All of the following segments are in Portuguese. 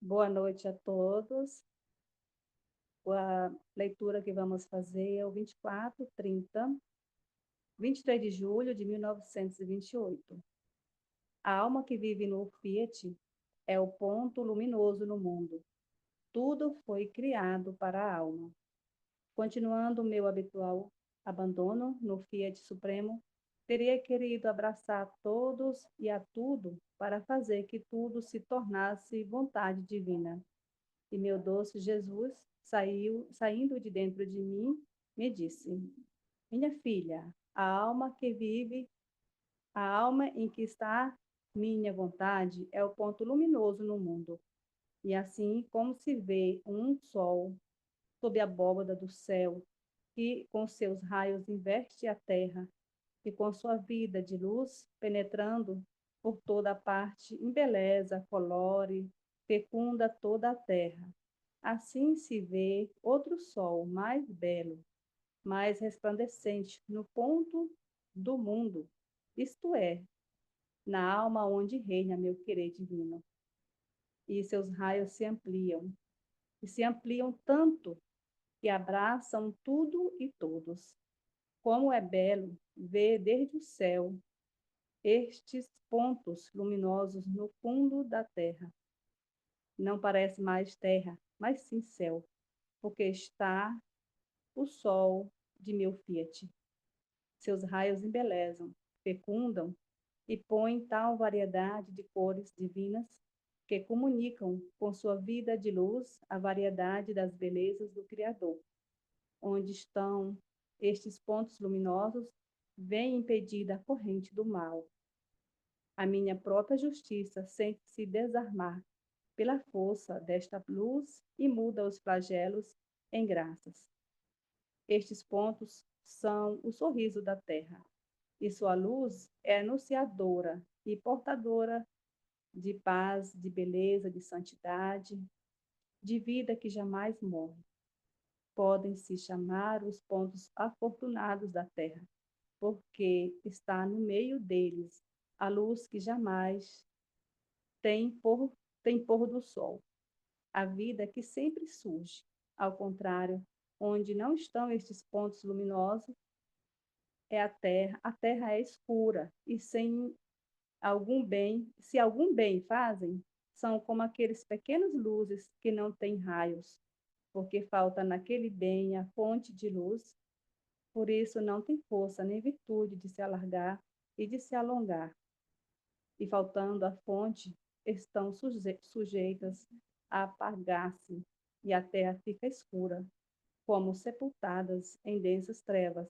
Boa noite a todos. A leitura que vamos fazer é o 23 de julho de 1928. A alma que vive no Fiat é o ponto luminoso no mundo. Tudo foi criado para a alma. Continuando o meu habitual abandono no Fiat Supremo, teria querido abraçar todos e a tudo para fazer que tudo se tornasse vontade divina. E meu doce Jesus saindo de dentro de mim, me disse: Minha filha, a alma em que está minha vontade é o ponto luminoso no mundo. E assim como se vê um sol sob a abóbada do céu, que com seus raios investe a terra, e com sua vida de luz penetrando por toda a parte, embeleza, colore, fecunda toda a terra. Assim se vê outro sol mais belo, mais resplandecente no ponto do mundo, isto é, na alma onde reina meu querer divino. E seus raios se ampliam tanto que abraçam tudo e todos. Como é belo ver desde o céu estes pontos luminosos no fundo da terra. Não parece mais terra, mas sim céu, porque está o sol de meu Fiat. Seus raios embelezam, fecundam e põem tal variedade de cores divinas que comunicam com sua vida de luz a variedade das belezas do Criador. Onde estão estes pontos luminosos, vem impedida a corrente do mal. A minha própria justiça sente-se desarmar pela força desta luz e muda os flagelos em graças. Estes pontos são o sorriso da terra, e sua luz é anunciadora e portadora de paz, de beleza, de santidade, de vida que jamais morre. Podem-se chamar os pontos afortunados da terra, porque está no meio deles a luz que jamais tem pôr do sol, a vida que sempre surge. Ao contrário, onde não estão estes pontos luminosos, é a terra é escura, e sem algum bem, se algum bem fazem, são como aqueles pequenos luzes que não têm raios, porque falta naquele bem a fonte de luz, por isso não tem força nem virtude de se alargar e de se alongar. E faltando a fonte, estão sujeitas a apagar-se, e a terra fica escura, como sepultadas em densas trevas,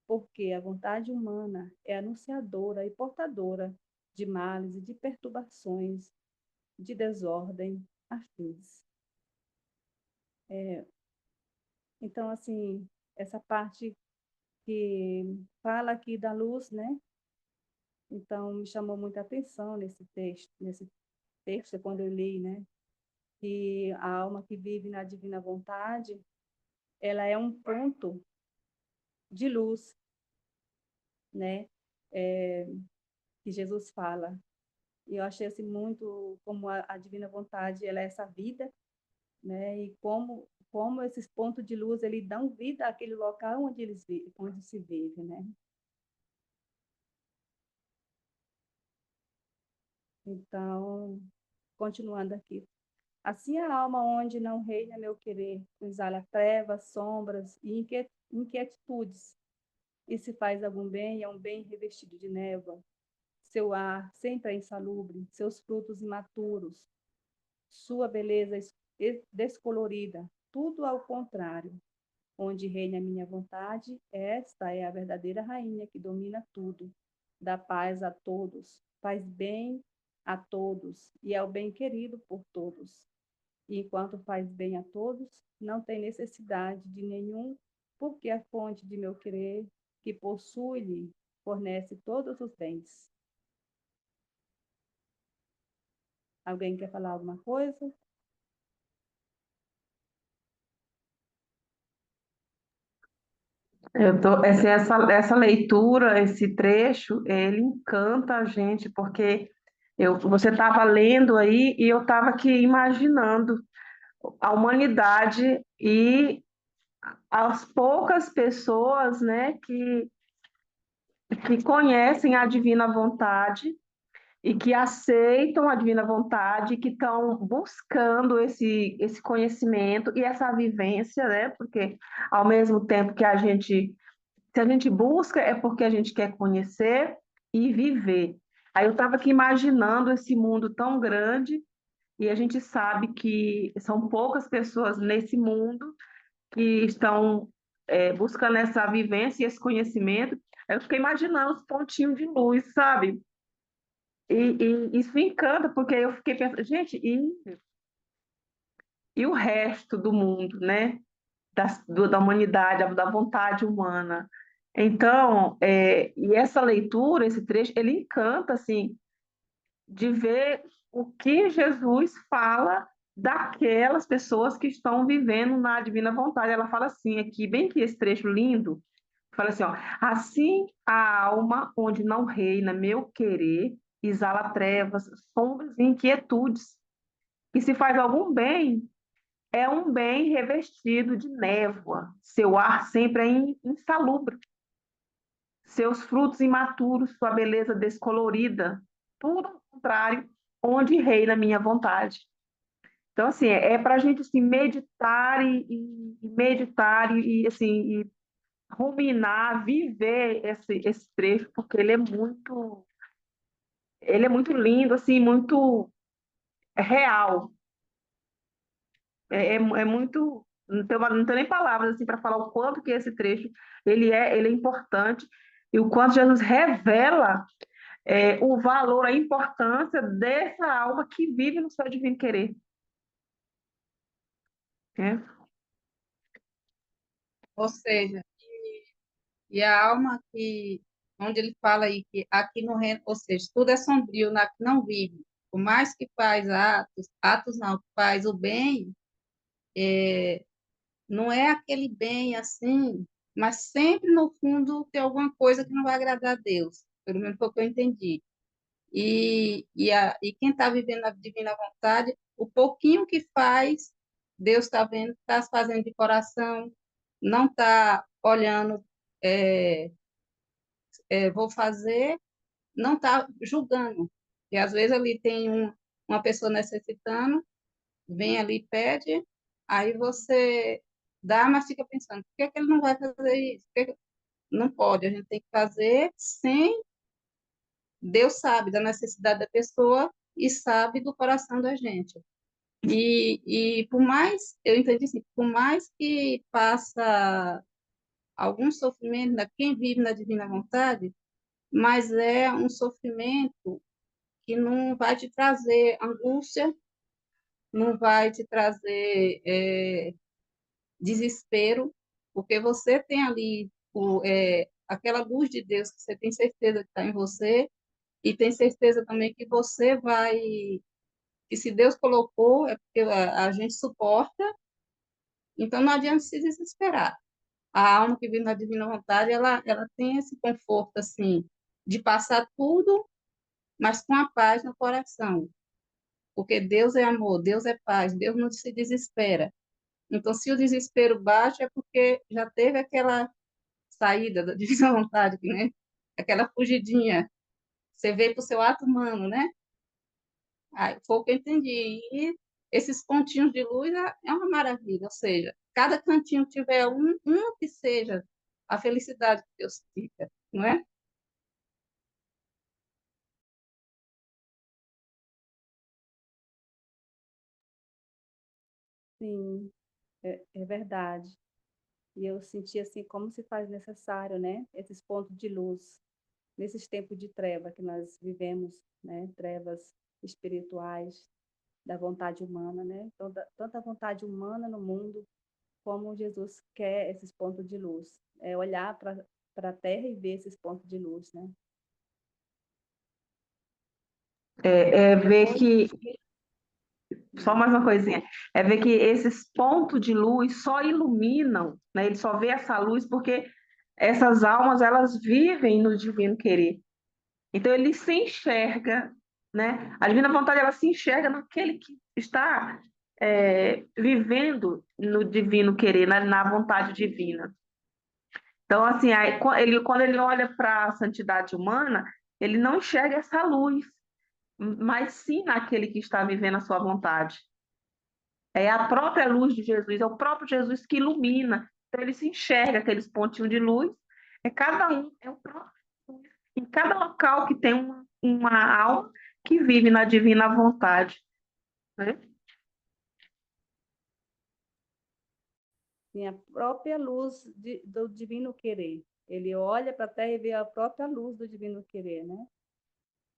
porque a vontade humana é anunciadora e portadora de males e de perturbações, de desordem afins. É, então, assim, essa parte que fala aqui da luz, né? Então, me chamou muita atenção nesse texto, quando eu li, né? Que a alma que vive na divina vontade, ela é um ponto de luz, né? É, que Jesus fala. E eu achei assim muito como a divina vontade, ela é essa vida, né? E como esses pontos de luz ele dão vida àquele local onde onde se vive, né? Então, continuando aqui. Assim a alma onde não reina meu querer, exala trevas, sombras e inquietudes, e se faz algum bem, é um bem revestido de névoa. Seu ar sempre é insalubre, seus frutos imaturos, sua beleza descolorida, tudo ao contrário. Onde reina a minha vontade, esta é a verdadeira rainha que domina tudo, dá paz a todos, faz bem a todos e é o bem querido por todos. E enquanto faz bem a todos, não tem necessidade de nenhum, porque a fonte de meu querer, que possui-lhe, fornece todos os bens. Alguém quer falar alguma coisa? Essa leitura, esse trecho, ele encanta a gente, porque Você estava lendo aí e eu estava aqui imaginando a humanidade e as poucas pessoas, né, que conhecem a divina vontade e que aceitam a divina vontade, que estão buscando esse conhecimento e essa vivência, né? Porque ao mesmo tempo que se a gente busca, é porque a gente quer conhecer e viver. Aí eu estava aqui imaginando esse mundo tão grande e a gente sabe que são poucas pessoas nesse mundo que estão buscando essa vivência e esse conhecimento. Aí eu fiquei imaginando os pontinhos de luz, sabe? E isso me encanta, porque eu fiquei pensando, gente, e o resto do mundo, né? Da humanidade, da vontade humana. Então, e essa leitura, esse trecho, ele encanta, assim, de ver o que Jesus fala daquelas pessoas que estão vivendo na divina vontade. Ela fala assim, aqui, bem que esse trecho lindo, fala assim, ó, assim a alma onde não reina meu querer, exala trevas, sombras e inquietudes. E se faz algum bem, é um bem revestido de névoa. Seu ar sempre é insalubre. Seus frutos imaturos, sua beleza descolorida. Tudo ao contrário, onde reina a minha vontade. Então, assim, é para a gente assim, meditar e meditar assim, e ruminar, viver esse trecho, porque ele é muito lindo, assim, muito real. É muito. Não tenho nem palavras assim, para falar o quanto que esse trecho ele é importante e o quanto Jesus revela o valor, a importância dessa alma que vive no seu divino querer. Né? Ou seja, e a alma que, onde ele fala aí que aqui no reino, ou seja, tudo é sombrio, na que não vive. Por mais que faz atos não, que faz o bem, não é aquele bem assim, mas sempre no fundo tem alguma coisa que não vai agradar a Deus, pelo menos foi o que eu entendi. E quem está vivendo a divina vontade, o pouquinho que faz, Deus está vendo, está fazendo de coração, não está olhando, é, vou fazer, não está julgando. E às vezes ali tem uma pessoa necessitando, vem ali e pede, aí você dá, mas fica pensando, por que, que ele não vai fazer isso? Não pode, a gente tem que fazer sem. Deus sabe da necessidade da pessoa e sabe do coração da gente. E por mais, eu entendi assim, por mais que passa algum sofrimento, quem vive na divina vontade, mas é um sofrimento que não vai te trazer angústia, não vai te trazer desespero, porque você tem ali aquela luz de Deus que você tem certeza que está em você, e tem certeza também que você vai, que se Deus colocou, é porque a gente suporta, então não adianta se desesperar. A alma que vive na divina vontade, ela tem esse conforto, assim, de passar tudo, mas com a paz no coração, porque Deus é amor, Deus é paz, Deus não se desespera. Então, se o desespero bate, é porque já teve aquela saída da divina vontade, né? Aquela fugidinha. Você veio para o seu ato humano, né? Aí, foi o que eu entendi. E esses pontinhos de luz é uma maravilha, ou seja, cada cantinho tiver um que seja a felicidade que Deus fica, não é? Sim, é verdade. E eu senti assim como se faz necessário, né? Esses pontos de luz nesses tempos de treva que nós vivemos, né? Trevas espirituais da vontade humana, né? Então, tanta vontade humana no mundo, como Jesus quer esses pontos de luz. É olhar para a Terra e ver esses pontos de luz, né? É E ver hoje, que, só mais uma coisinha, é ver que esses pontos de luz só iluminam, né? Ele só vê essa luz porque essas almas, elas vivem no divino querer. Então, ele se enxerga né? A divina vontade, ela se enxerga naquele que está vivendo no divino querer, na vontade divina. Então, assim, aí, quando ele olha para a santidade humana, ele não enxerga essa luz, mas sim naquele que está vivendo a sua vontade. É a própria luz de Jesus, é o próprio Jesus que ilumina. Então, ele se enxerga aqueles pontinhos de luz, cada um, é o próprio Jesus. Em cada local que tem uma alma que vive na divina vontade, né? Tem a própria luz do divino querer. Ele olha para a terra e vê a própria luz do divino querer, né?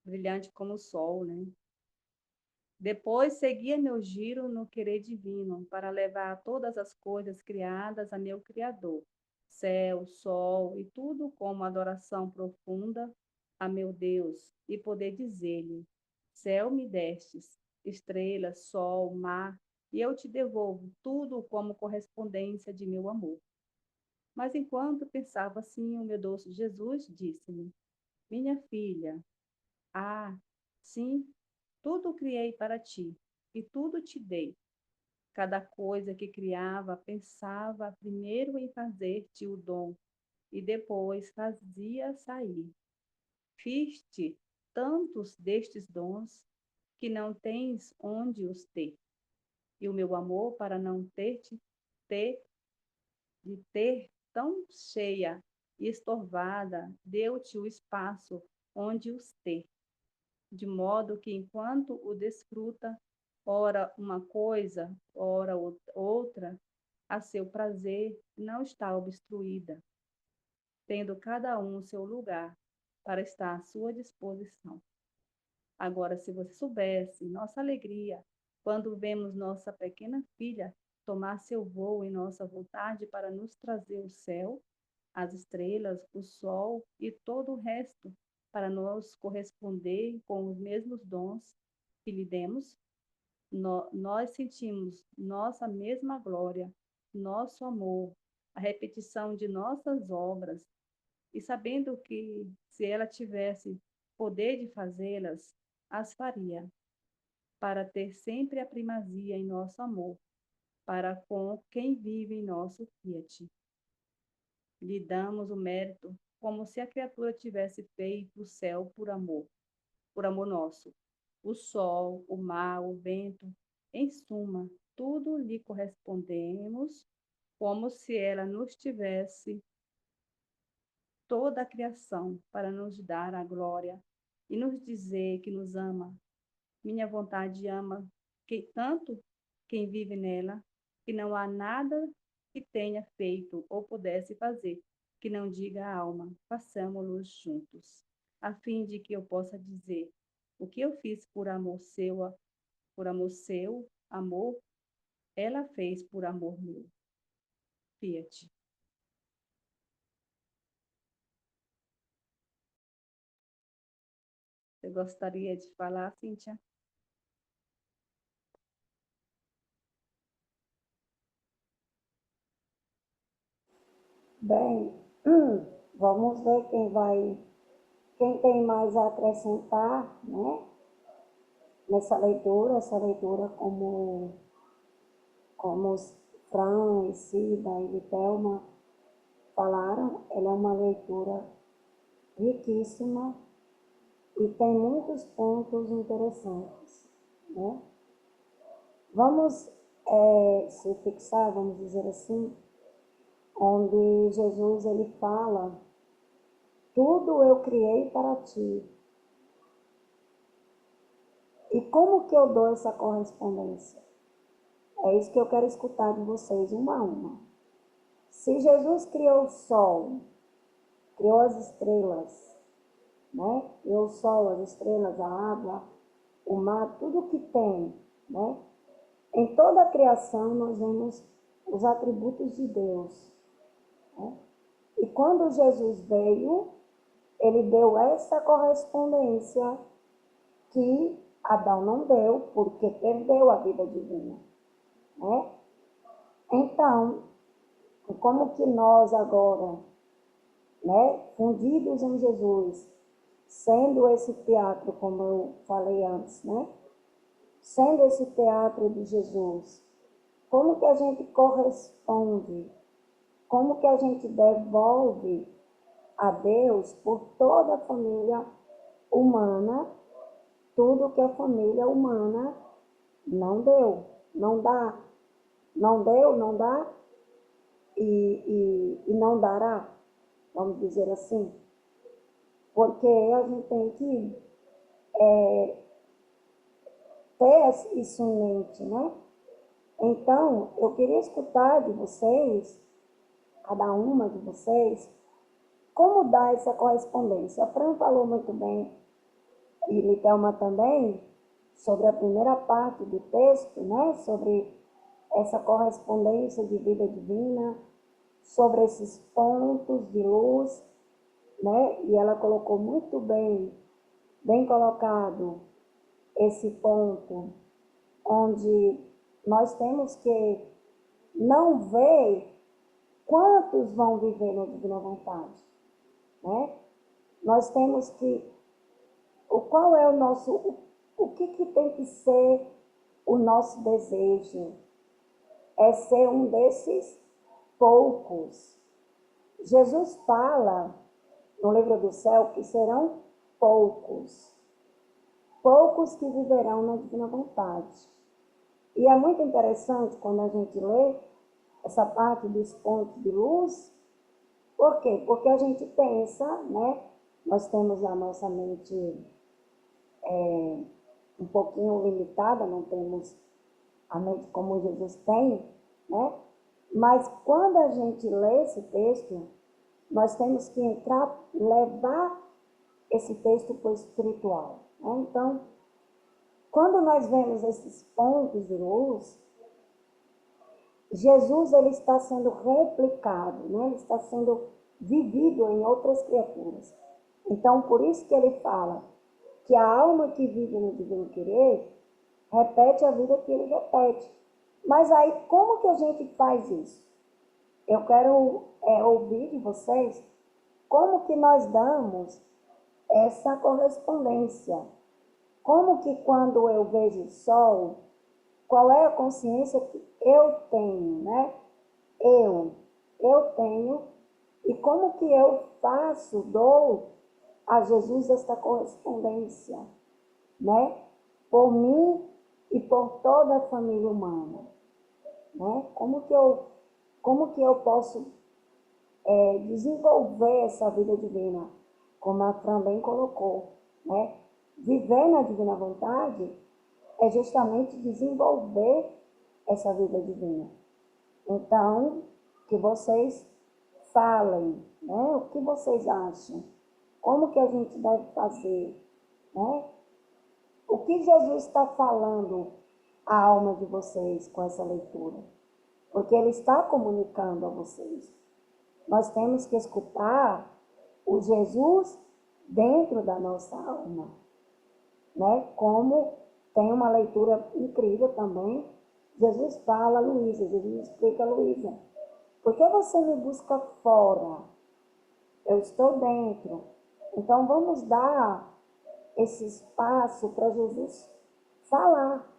Brilhante como o sol, né? Depois seguia meu giro no querer divino, para levar todas as coisas criadas a meu Criador, céu, sol e tudo como adoração profunda a meu Deus, e poder dizer-lhe: céu me destes, estrelas, sol, mar, e eu te devolvo tudo como correspondência de meu amor. Mas enquanto pensava assim, o meu doce Jesus disse-me: minha filha, ah, sim, tudo criei para ti, e tudo te dei. Cada coisa que criava, pensava primeiro em fazer-te o dom, e depois fazia sair. Fiz-te tantos destes dons, que não tens onde os ter. E o meu amor, para não ter, de ter tão cheia e estorvada, deu-te o espaço onde os ter, de modo que enquanto o desfruta, ora uma coisa, ora outra, a seu prazer não está obstruída, tendo cada um o seu lugar para estar à sua disposição. Agora, se você soubesse nossa alegria quando vemos nossa pequena filha tomar seu voo em nossa vontade para nos trazer o céu, as estrelas, o sol e todo o resto para nos corresponder com os mesmos dons que lhe demos, nós sentimos nossa mesma glória, nosso amor, a repetição de nossas obras, e sabendo que, se ela tivesse poder de fazê-las, as faria, para ter sempre a primazia em nosso amor, para com quem vive em nosso fiat. Lhe damos o mérito como se a criatura tivesse feito o céu por amor nosso. O sol, o mar, o vento, em suma, tudo lhe correspondemos como se ela nos tivesse toda a criação para nos dar a glória e nos dizer que nos ama. Minha vontade ama tanto quem vive nela, que não há nada que tenha feito ou pudesse fazer, que não diga à alma, façamo-los juntos, a fim de que eu possa dizer, o que eu fiz por amor seu, amor, ela fez por amor meu. Fiat. Você gostaria de falar, Cíntia? Bem, vamos ver quem tem mais a acrescentar, né? Essa leitura como os Fran, e Cida e Thelma falaram, ela é uma leitura riquíssima e tem muitos pontos interessantes, né? Vamos se fixar, vamos dizer assim, onde Jesus ele fala: tudo eu criei para ti. E como que eu dou essa correspondência? É isso que eu quero escutar de vocês, uma a uma. Se Jesus criou o sol, criou as estrelas, né? Criou o sol, as estrelas, a água, o mar, tudo que tem, né? Em toda a criação nós vemos os atributos de Deus, né? E quando Jesus veio, ele deu essa correspondência que Adão não deu, porque perdeu a vida divina, né? Então, como que nós agora, né, fundidos em Jesus, sendo esse teatro, como eu falei antes, né? Sendo esse teatro de Jesus, como que a gente corresponde, como que a gente devolve a Deus por toda a família humana, tudo que a família humana não deu, não dá, não deu, não dá e não dará, vamos dizer assim. Porque a gente tem que ter isso em mente, né? Então, eu queria escutar de vocês, cada uma de vocês, como dar essa correspondência. A Fran falou muito bem, e Litelma também, sobre a primeira parte do texto, né? Sobre essa correspondência de vida divina, sobre esses pontos de luz, né? E ela colocou muito bem, bem colocado, esse ponto onde nós temos que não ver quantos vão viver na divina vontade, né? Nós temos que, qual é o nosso, o que tem que ser o nosso desejo? É ser um desses poucos. Jesus fala no livro do céu que serão poucos, poucos que viverão na divina vontade. E é muito interessante quando a gente lê essa parte dos pontos de luz. Por quê? Porque a gente pensa, né? Nós temos a nossa mente um pouquinho limitada, não temos a mente como Jesus tem, né? Mas quando a gente lê esse texto, nós temos que entrar, levar esse texto para o espiritual, né? Então, quando nós vemos esses pontos de luz, Jesus ele está sendo replicado, né? Ele está sendo vivido em outras criaturas. Então, por isso que ele fala que a alma que vive no divino querer repete a vida que ele repete. Mas aí, como que a gente faz isso? Eu quero ouvir de vocês como que nós damos essa correspondência. Como que quando eu vejo o sol, qual é a consciência que eu tenho, né? Eu tenho, e como que eu faço, dou a Jesus esta correspondência, né? Por mim e por toda a família humana, né? Como que eu posso desenvolver essa vida divina, como a Fran bem colocou, né? Viver na divina vontade é justamente desenvolver essa vida divina. Então, que vocês falem, né? O que vocês acham? Como que a gente deve fazer, né? O que Jesus está falando à alma de vocês com essa leitura? Porque ele está comunicando a vocês. Nós temos que escutar o Jesus dentro da nossa alma, né? Como tem uma leitura incrível também. Jesus fala a Luísa, Jesus explica a Luísa. Por que você me busca fora? Eu estou dentro. Então vamos dar esse espaço para Jesus falar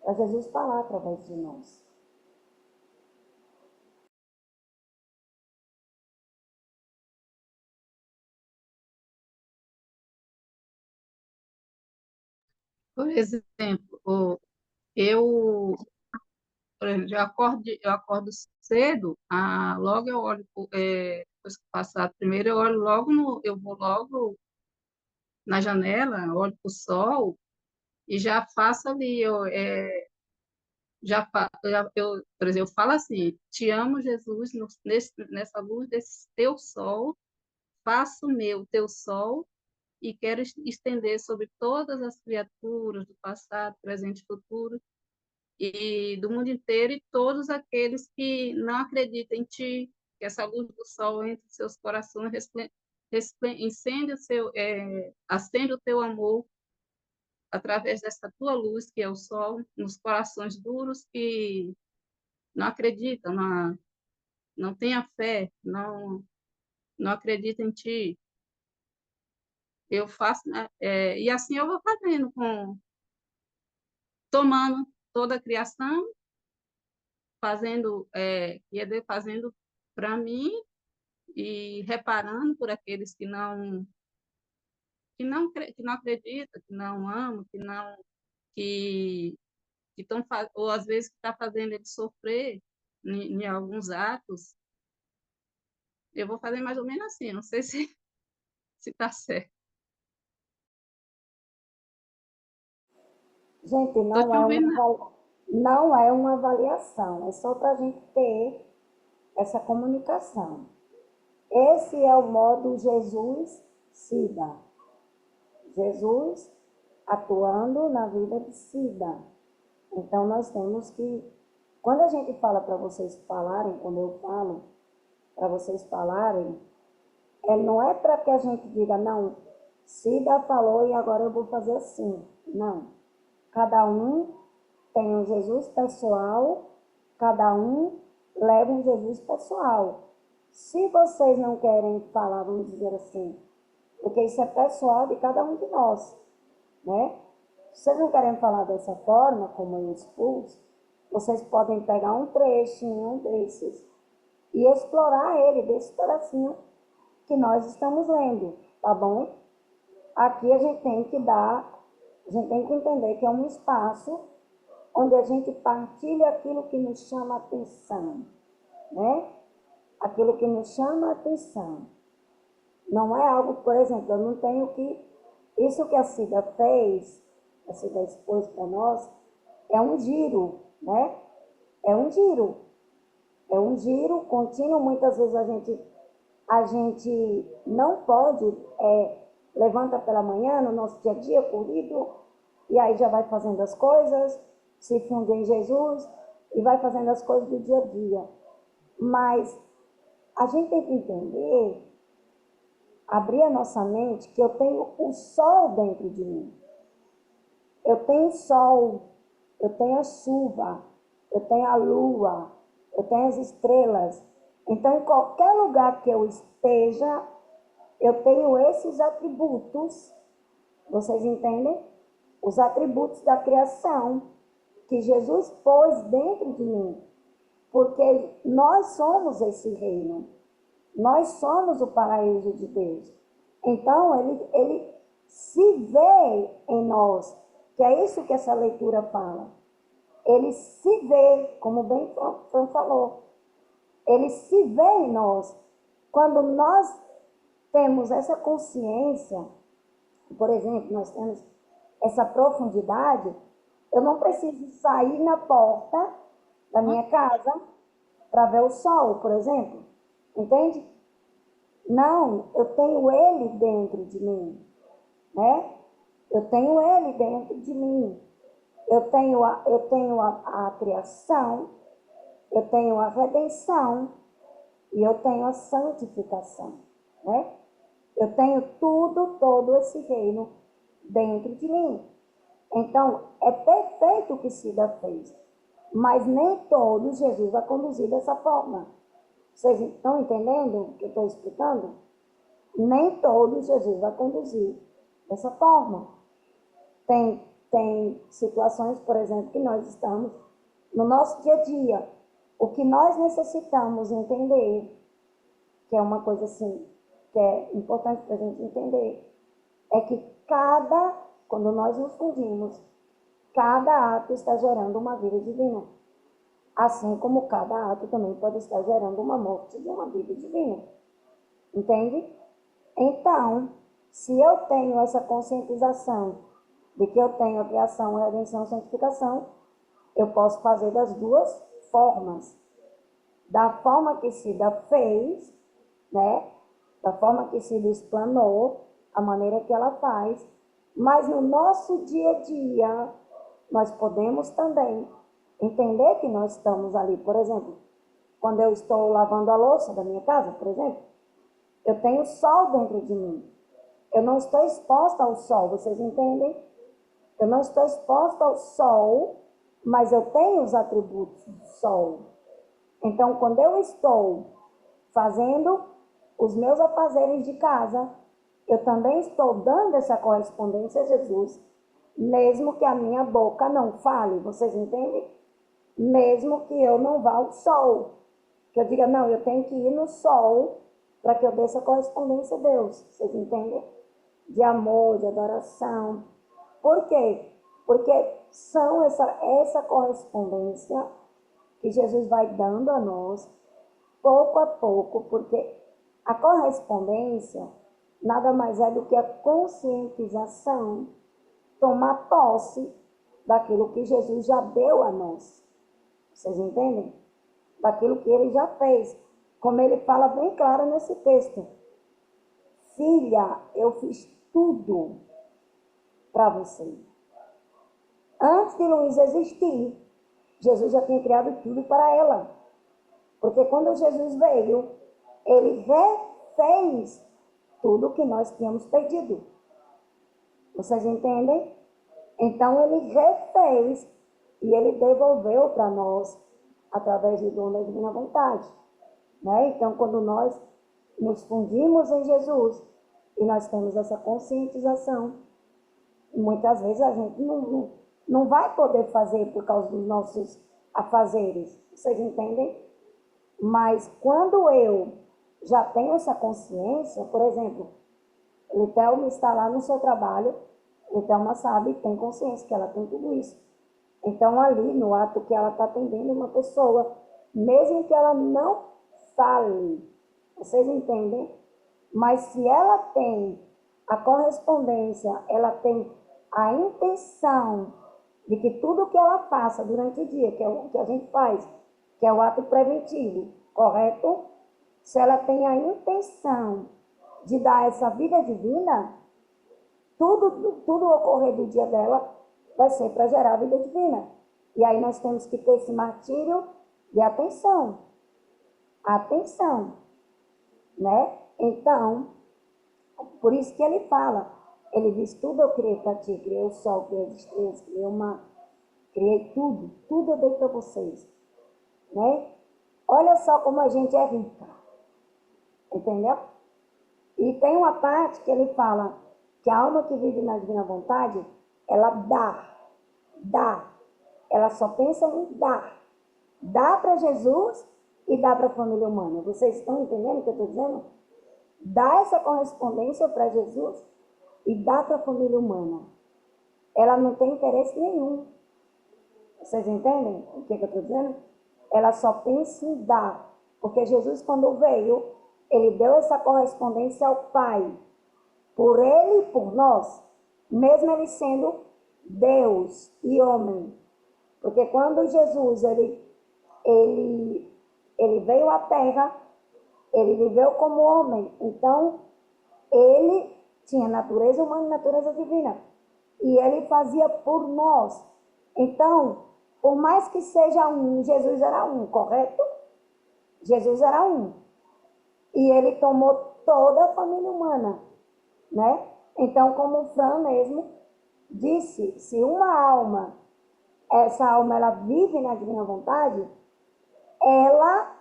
através de nós. Por exemplo, eu, por exemplo, eu acordo cedo, logo eu olho, depois que passar primeiro, eu olho logo eu vou logo na janela, olho para o sol e já faço ali, por exemplo, eu falo assim, te amo, Jesus, nessa luz desse teu sol, faço meu teu sol e quero estender sobre todas as criaturas do passado, presente e futuro, e do mundo inteiro, e todos aqueles que não acreditam em ti, que essa luz do sol entre os seus corações, acende o teu amor através dessa tua luz, que é o sol, nos corações duros que não acreditam, não têm a fé, não acreditam em ti. eu faço, né, e assim eu vou fazendo, tomando toda a criação, fazendo, fazendo para mim e reparando por aqueles que não acreditam, que não amam, que que estão, ou às vezes que está fazendo ele sofrer em alguns atos. Eu vou fazer mais ou menos assim, não sei se está certo. Gente, Estou te ouvindo. não é uma avaliação, é só para a gente ter essa comunicação. Esse é o modo Jesus Cida. Jesus atuando na vida de Cida. Então, nós temos que, quando a gente fala para vocês falarem, quando eu falo para vocês falarem, não é para que a gente diga, não, Cida falou e agora eu vou fazer assim. Não. Cada um tem um Jesus pessoal, cada um leva um Jesus pessoal. Se vocês não querem falar, vamos dizer assim, porque isso é pessoal de cada um de nós, né? Se vocês não querem falar dessa forma, como eu expus, vocês podem pegar um trechinho desses e explorar ele, desse pedacinho que nós estamos lendo, tá bom? Aqui a gente tem que entender que é um espaço onde a gente partilha aquilo que nos chama a atenção, né? Aquilo que nos chama a atenção. Não é algo, por exemplo, eu não tenho que... Isso que a Cida fez, a Cida expôs para nós, é um giro, né? É um giro. É um giro contínuo. Muitas vezes a gente não pode, levanta pela manhã, no nosso dia a dia, corrido, e aí já vai fazendo as coisas, se funde em Jesus, e vai fazendo as coisas do dia a dia. Mas a gente tem que entender, abrir a nossa mente, que eu tenho o sol dentro de mim. Eu tenho o sol, eu tenho a chuva, eu tenho a lua, eu tenho as estrelas. Então, em qualquer lugar que eu esteja, eu tenho esses atributos. Vocês entendem? Os atributos da criação que Jesus pôs dentro de mim. Porque nós somos esse reino. Nós somos o paraíso de Deus. Então, ele se vê em nós, que é isso que essa leitura fala. Ele se vê, como bem Fran falou, ele se vê em nós. Quando nós temos essa consciência, por exemplo, nós temos essa profundidade, eu não preciso sair na porta da minha casa para ver o sol, por exemplo. Entende? Não, eu tenho ele dentro de mim, né? Eu tenho ele dentro de mim. Eu tenho a criação, eu tenho a redenção e eu tenho a santificação, né? Eu tenho todo esse reino dentro de mim. Então, é perfeito o que Cida fez, mas nem todo Jesus vai conduzir dessa forma. Vocês estão entendendo o que eu estou explicando? Nem todo Jesus vai conduzir dessa forma. Tem situações, por exemplo, que nós estamos no nosso dia a dia. O que nós necessitamos entender, que é uma coisa assim, que é importante para a gente entender, é que quando nós nos fundimos, cada ato está gerando uma vida divina. Assim como cada ato também pode estar gerando uma morte de uma vida divina. Entende? Então, se eu tenho essa conscientização de que eu tenho a criação, a redenção, a santificação, eu posso fazer das duas formas. Da forma que Cida fez, né? Da forma que Cida explanou, a maneira que ela faz, mas no nosso dia a dia, nós podemos também entender que nós estamos ali. Por exemplo, quando eu estou lavando a louça da minha casa, por exemplo, eu tenho sol dentro de mim. Eu não estou exposta ao sol, vocês entendem? Eu não estou exposta ao sol, mas eu tenho os atributos do sol. Então, quando eu estou fazendo os meus afazeres de casa, eu também estou dando essa correspondência a Jesus, mesmo que a minha boca não fale, vocês entendem? Mesmo que eu não vá ao sol, que eu diga, não, eu tenho que ir no sol para que eu dê essa correspondência a Deus, vocês entendem? De amor, de adoração. Por quê? Porque são essa correspondência que Jesus vai dando a nós, pouco a pouco, porque a correspondência nada mais é do que a conscientização, tomar posse daquilo que Jesus já deu a nós. Vocês entendem? Daquilo que ele já fez. Como ele fala bem claro nesse texto. Filha, eu fiz tudo para você. Antes de Luísa existir, Jesus já tinha criado tudo para ela. Porque quando Jesus veio, ele refez tudo que nós tínhamos perdido. Vocês entendem? Então ele refez e ele devolveu para nós através do dom da divina vontade. Né? Então, quando nós nos fundimos em Jesus e nós temos essa conscientização, muitas vezes a gente não vai poder fazer por causa dos nossos afazeres. Vocês entendem? Mas quando eu já tenho essa consciência, por exemplo, Lithelma está lá no seu trabalho, Lithelma sabe, tem consciência que ela tem tudo isso. Então, ali, no ato que ela está atendendo uma pessoa, mesmo que ela não fale, vocês entendem? Mas se ela tem a correspondência, ela tem a intenção de que tudo que ela faça durante o dia, que é o que a gente faz, que é o ato preventivo, correto? Se ela tem a intenção de dar essa vida divina, tudo ocorrer do dia dela vai ser para gerar a vida divina. E aí nós temos que ter esse martírio de atenção. Atenção, né? Então, por isso que ele fala, ele diz, tudo eu criei para ti, criei o sol, criei as estrelas, criei o mar, criei tudo eu dei para vocês, né? Olha só como a gente é rica, entendeu? E tem uma parte que ele fala que a alma que vive na divina vontade, ela dá, ela só pensa em dar. Dá para Jesus e dá para a família humana. Vocês estão entendendo o que eu estou dizendo? Dá essa correspondência para Jesus e dá para a família humana. Ela não tem interesse nenhum. Vocês entendem o que eu estou dizendo? Ela só pensa em dar. Porque Jesus, quando veio, ele deu essa correspondência ao Pai. Por ele e por nós. Mesmo ele sendo Deus e homem. Porque quando Jesus ele veio à Terra, ele viveu como homem. Então, ele tinha natureza humana e natureza divina. E ele fazia por nós. Então, por mais que seja um, Jesus era um, correto? Jesus era um. E ele tomou toda a família humana, né? Então, como o Fran mesmo disse, se uma alma, essa alma ela vive na divina vontade, ela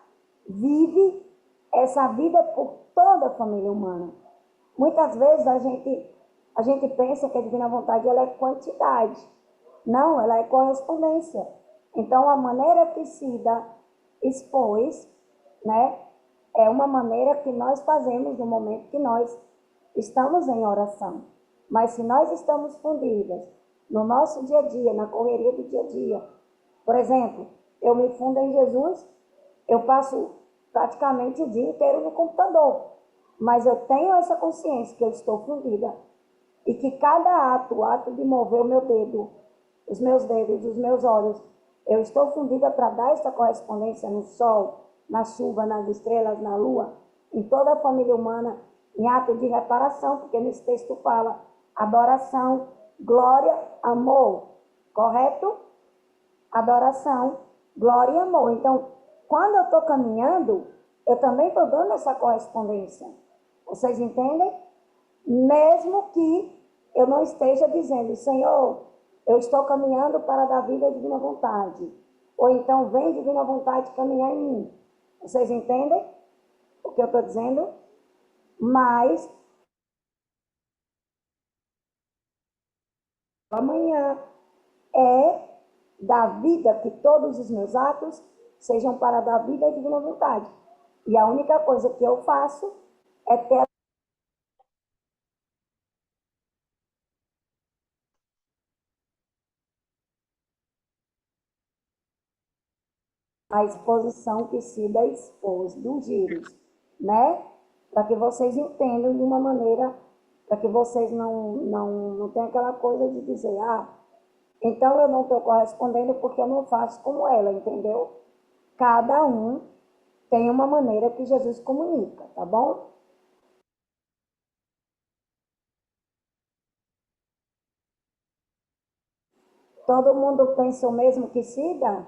vive essa vida por toda a família humana. Muitas vezes a gente pensa que a divina vontade ela é quantidade. Não, ela é correspondência. Então, a maneira que Cida expôs, né, é uma maneira que nós fazemos no momento que nós estamos em oração. Mas se nós estamos fundidas no nosso dia a dia, na correria do dia a dia, por exemplo, eu me fundo em Jesus, eu passo praticamente o dia inteiro no computador, mas eu tenho essa consciência que eu estou fundida e que cada ato, o ato de mover o meu dedo, os meus dedos, os meus olhos, eu estou fundida para dar essa correspondência no sol, na chuva, nas estrelas, na lua, em toda a família humana, em ato de reparação, porque nesse texto fala adoração, glória, amor, correto? Adoração, glória e amor. Então, quando eu estou caminhando, eu também estou dando essa correspondência. Vocês entendem? Mesmo que eu não esteja dizendo, Senhor, eu estou caminhando para dar vida à divina vontade. Ou então, vem divina vontade caminhar em mim. Vocês entendem o que eu estou dizendo? Mas Amanhã é dar vida, que todos os meus atos sejam para dar vida à divina vontade. E a única coisa que eu faço é ter a exposição que Cida expôs dos giros, né? Para que vocês entendam de uma maneira, para que vocês não tenham aquela coisa de dizer, então eu não estou correspondendo porque eu não faço como ela, entendeu? Cada um tem uma maneira que Jesus comunica, tá bom? Todo mundo pensa o mesmo que Cida?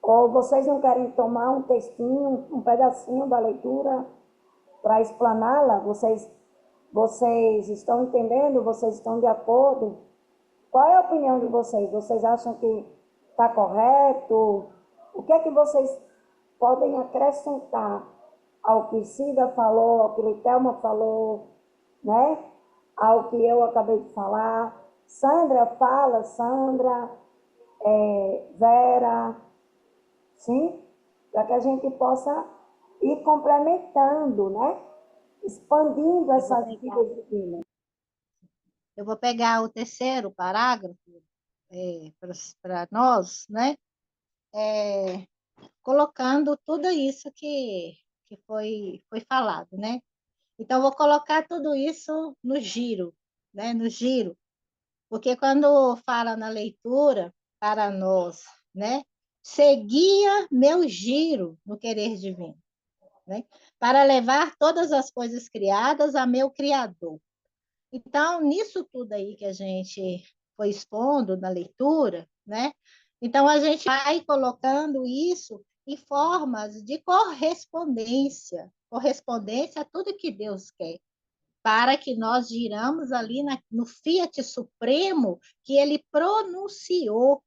Ou vocês não querem tomar um textinho, um pedacinho da leitura para explaná-la? Vocês estão entendendo? Vocês estão de acordo? Qual é a opinião de vocês? Vocês acham que está correto? O que é que vocês podem acrescentar ao que Cida falou, ao que Litelma falou, né? Ao que eu acabei de falar? Sandra fala, Sandra, Vera, sim? Para que a gente possa ir complementando, né? Expandindo essas vidas divinas. Eu vou pegar o terceiro parágrafo para nós, né? Colocando tudo isso que foi falado, né? Então, eu vou colocar tudo isso no giro, né? No giro, porque quando fala na leitura para nós, né? Seguia meu giro no querer divino, né? Para levar todas as coisas criadas a meu Criador. Então, nisso tudo aí que a gente foi expondo na leitura, né? Então, a gente vai colocando isso em formas de correspondência a tudo que Deus quer, para que nós giramos ali no Fiat Supremo que ele pronunciou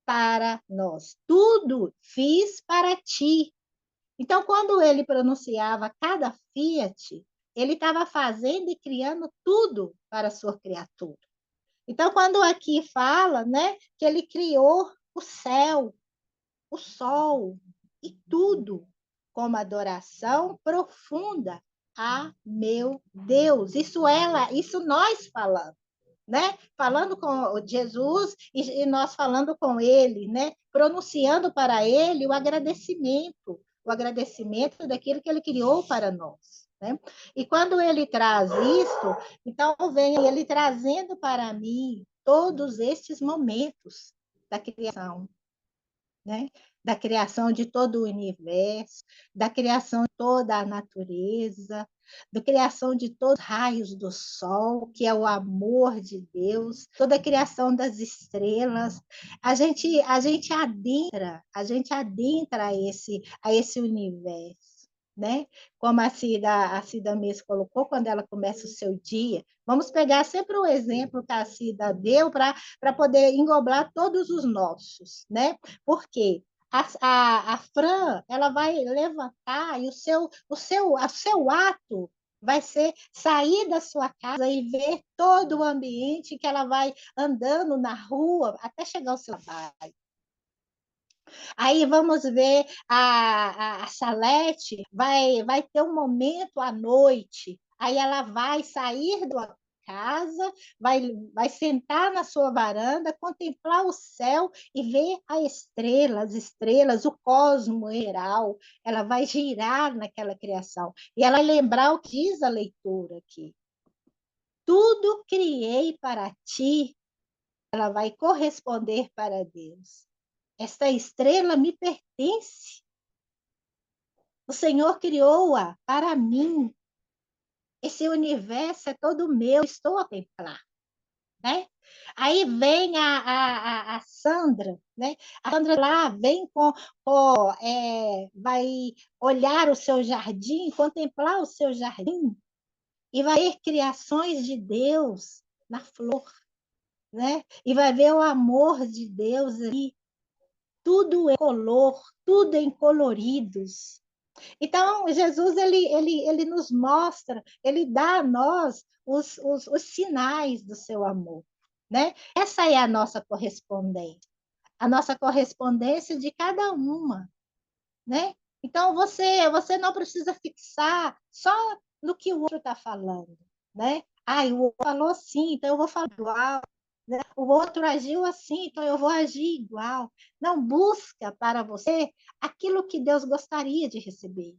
para nós. Tudo fiz para ti. Então, quando ele pronunciava cada Fiat, ele estava fazendo e criando tudo para a sua criatura. Então, quando aqui fala, né, que ele criou o céu, o sol e tudo como adoração profunda a meu Deus. Isso nós falamos, né? Falando com Jesus e nós falando com ele, né? Pronunciando para ele o agradecimento daquilo que ele criou para nós. Né? E quando ele traz isso, então vem ele trazendo para mim todos estes momentos da criação, né? Da criação de todo o universo, da criação de toda a natureza, da criação de todos os raios do sol, que é o amor de Deus, toda a criação das estrelas. A gente adentra a esse universo. Né? Como a Cida mesmo colocou, quando ela começa o seu dia. Vamos pegar sempre o exemplo que a Cida deu para poder englobar todos os nossos, né? Porque a Fran, ela vai levantar e o seu ato vai ser sair da sua casa e ver todo o ambiente que ela vai andando na rua até chegar ao seu trabalho. Aí vamos ver a Salete vai ter um momento à noite, aí ela vai sair da casa, vai sentar na sua varanda, contemplar o céu e ver as estrelas, o cosmo geral. Ela vai girar naquela criação. E ela vai lembrar o que diz a leitura aqui. Tudo criei para ti. Ela vai corresponder para Deus. Esta estrela me pertence. O Senhor criou-a para mim. Esse universo é todo meu, estou a contemplar. Né? Aí vem a Sandra, né? A Sandra lá vem vai olhar o seu jardim, contemplar o seu jardim, e vai ver criações de Deus na flor, né? E vai ver o amor de Deus ali, tudo em color, tudo em coloridos. Então, Jesus, ele nos mostra, ele dá a nós os sinais do seu amor. né? Essa é a nossa correspondência. A nossa correspondência de cada uma, né? Então, você não precisa fixar só no que o outro está falando, né? Ah, o outro falou assim, então eu vou falar igual, né? O outro agiu assim, então eu vou agir igual. Não, busca para você aquilo que Deus gostaria de receber,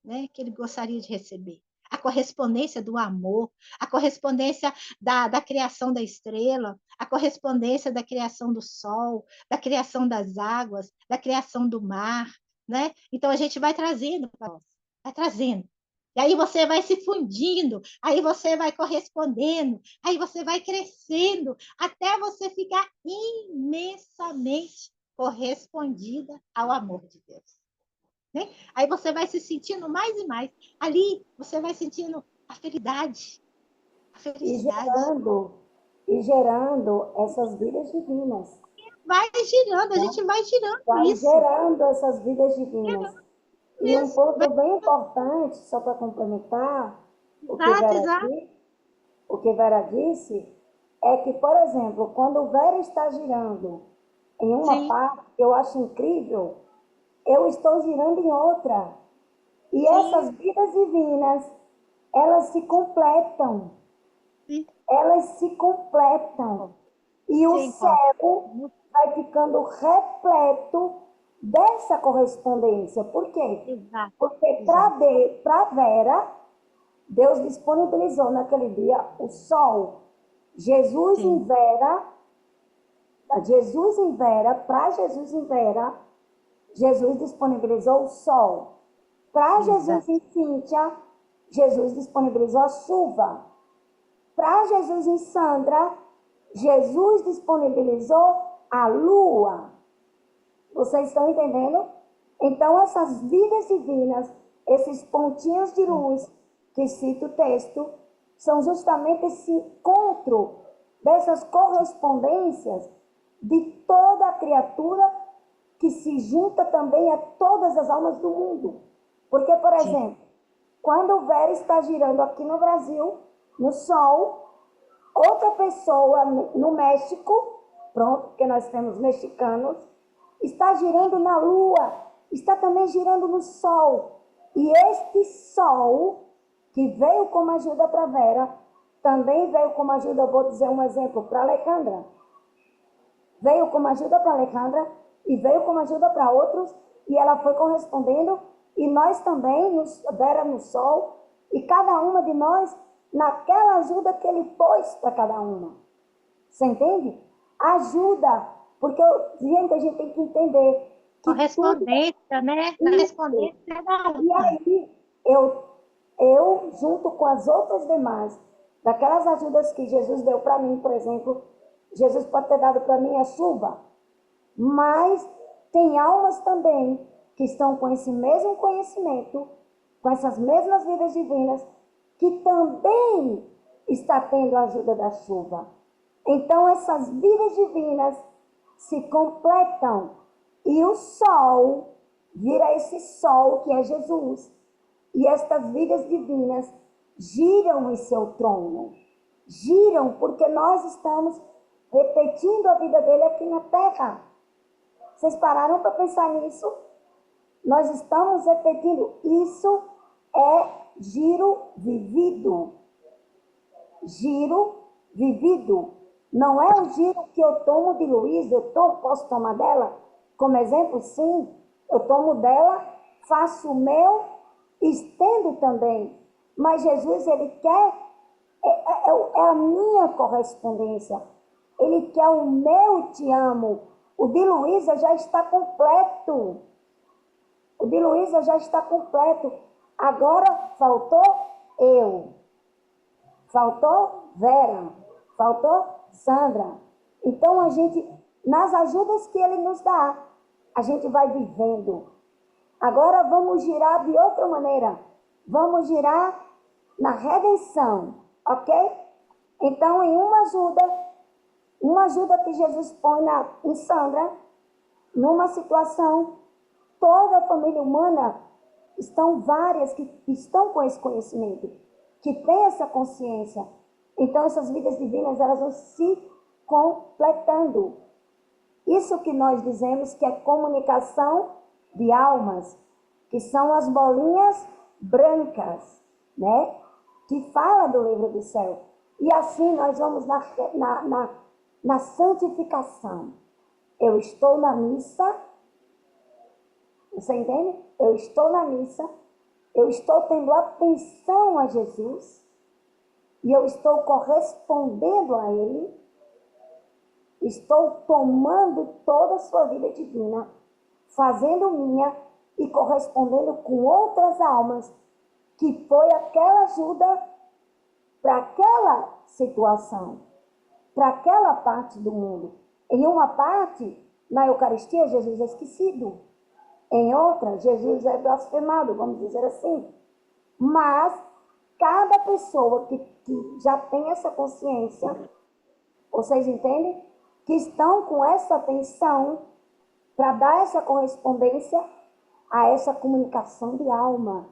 né? Que Ele gostaria de receber. A correspondência do amor, a correspondência da criação da estrela, a correspondência da criação do sol, da criação das águas, da criação do mar, né? Então a gente vai trazendo para nós, vai trazendo. E aí você vai se fundindo, aí você vai correspondendo, aí você vai crescendo, até você ficar imensamente correspondida ao amor de Deus, né? Aí você vai se sentindo mais e mais. Ali você vai sentindo a felicidade, a E felicidade. gerando, e gerando essas vidas divinas, Vai girando, a né? gente vai girando Vai isso. gerando essas vidas divinas. Girando E um isso. ponto bem importante, só para complementar o que Exato, exato. O que Vera disse, é que, por exemplo, quando Vera está girando em uma Sim, parte que eu acho incrível, eu estou girando em outra. E sim, essas vidas divinas, elas se completam. sim. Elas se completam. E o Sim, concordo. céu vai ficando repleto dessa correspondência. Por quê? Exato, Porque exato. para Vera, Deus disponibilizou naquele dia o sol. Jesus em Sim, Vera, para Jesus em Vera, Jesus disponibilizou o sol. Para Jesus exato. em Cíntia, Jesus disponibilizou a chuva. Para Jesus em Sandra, Jesus disponibilizou a lua. Vocês estão entendendo? Então, essas vidas divinas, esses pontinhos de Sim, luz que cita o texto, são justamente esse encontro dessas correspondências de toda a criatura que se junta também a todas as almas do mundo. Porque, por sim, exemplo, quando o Vera está girando aqui no Brasil, no Sol, outra pessoa no México, pronto, porque nós temos mexicanos, está girando na Lua, está também girando no Sol. E este Sol, que veio como ajuda para Vera, também veio como ajuda, vou dizer um exemplo, para Alejandra. Veio como ajuda para Alejandra e veio como ajuda para outros, e ela foi correspondendo, e nós também, Vera no Sol, e cada uma de nós naquela ajuda que ele pôs para cada uma. Você entende? Ajuda, porque, gente, a gente tem que entender que tudo correspondência, né? é isso. Correspondência é cada E uma. aí, junto com as outras demais, daquelas ajudas que Jesus deu para mim, por exemplo, Jesus pode ter dado para mim a chuva, mas tem almas também que estão com esse mesmo conhecimento, com essas mesmas vidas divinas, que também está tendo a ajuda da chuva. Então essas vidas divinas se completam e o sol vira esse sol que é Jesus. E estas vidas divinas giram em seu trono. Giram porque nós estamos repetindo a vida dele aqui na terra. Vocês pararam para pensar nisso? Nós estamos repetindo. Isso é giro vivido. Giro vivido. Não é o giro que eu tomo de Luísa, posso tomar dela? Como exemplo, sim. Eu tomo dela, faço o meu, estendo também. Mas Jesus, ele quer, é a minha correspondência. Ele quer o meu te amo. O de Luísa já está completo. O de Luísa já está completo. Agora faltou eu. Faltou Vera. Faltou Sandra. Então a gente, nas ajudas que ele nos dá, a gente vai vivendo. Agora vamos girar de outra maneira. Vamos girar na redenção, ok? Então, em uma ajuda que Jesus põe em Sandra, numa situação, toda a família humana, estão várias que estão com esse conhecimento, que tem essa consciência. Então, essas vidas divinas, elas vão se completando. Isso que nós dizemos que é comunicação de almas, que são as bolinhas brancas, né? Que fala do livro do céu. E assim nós vamos na santificação. Eu estou na missa, você entende? Eu estou na missa, eu estou tendo atenção a Jesus, e eu estou correspondendo a Ele, estou tomando toda a sua vida divina, fazendo minha e correspondendo com outras almas, que foi aquela ajuda para aquela situação, para aquela parte do mundo. Em uma parte, na Eucaristia, Jesus é esquecido. Em outra, Jesus é blasfemado, vamos dizer assim. Mas cada pessoa que já tem essa consciência, vocês entendem? Que estão com essa atenção para dar essa correspondência a essa comunicação de alma.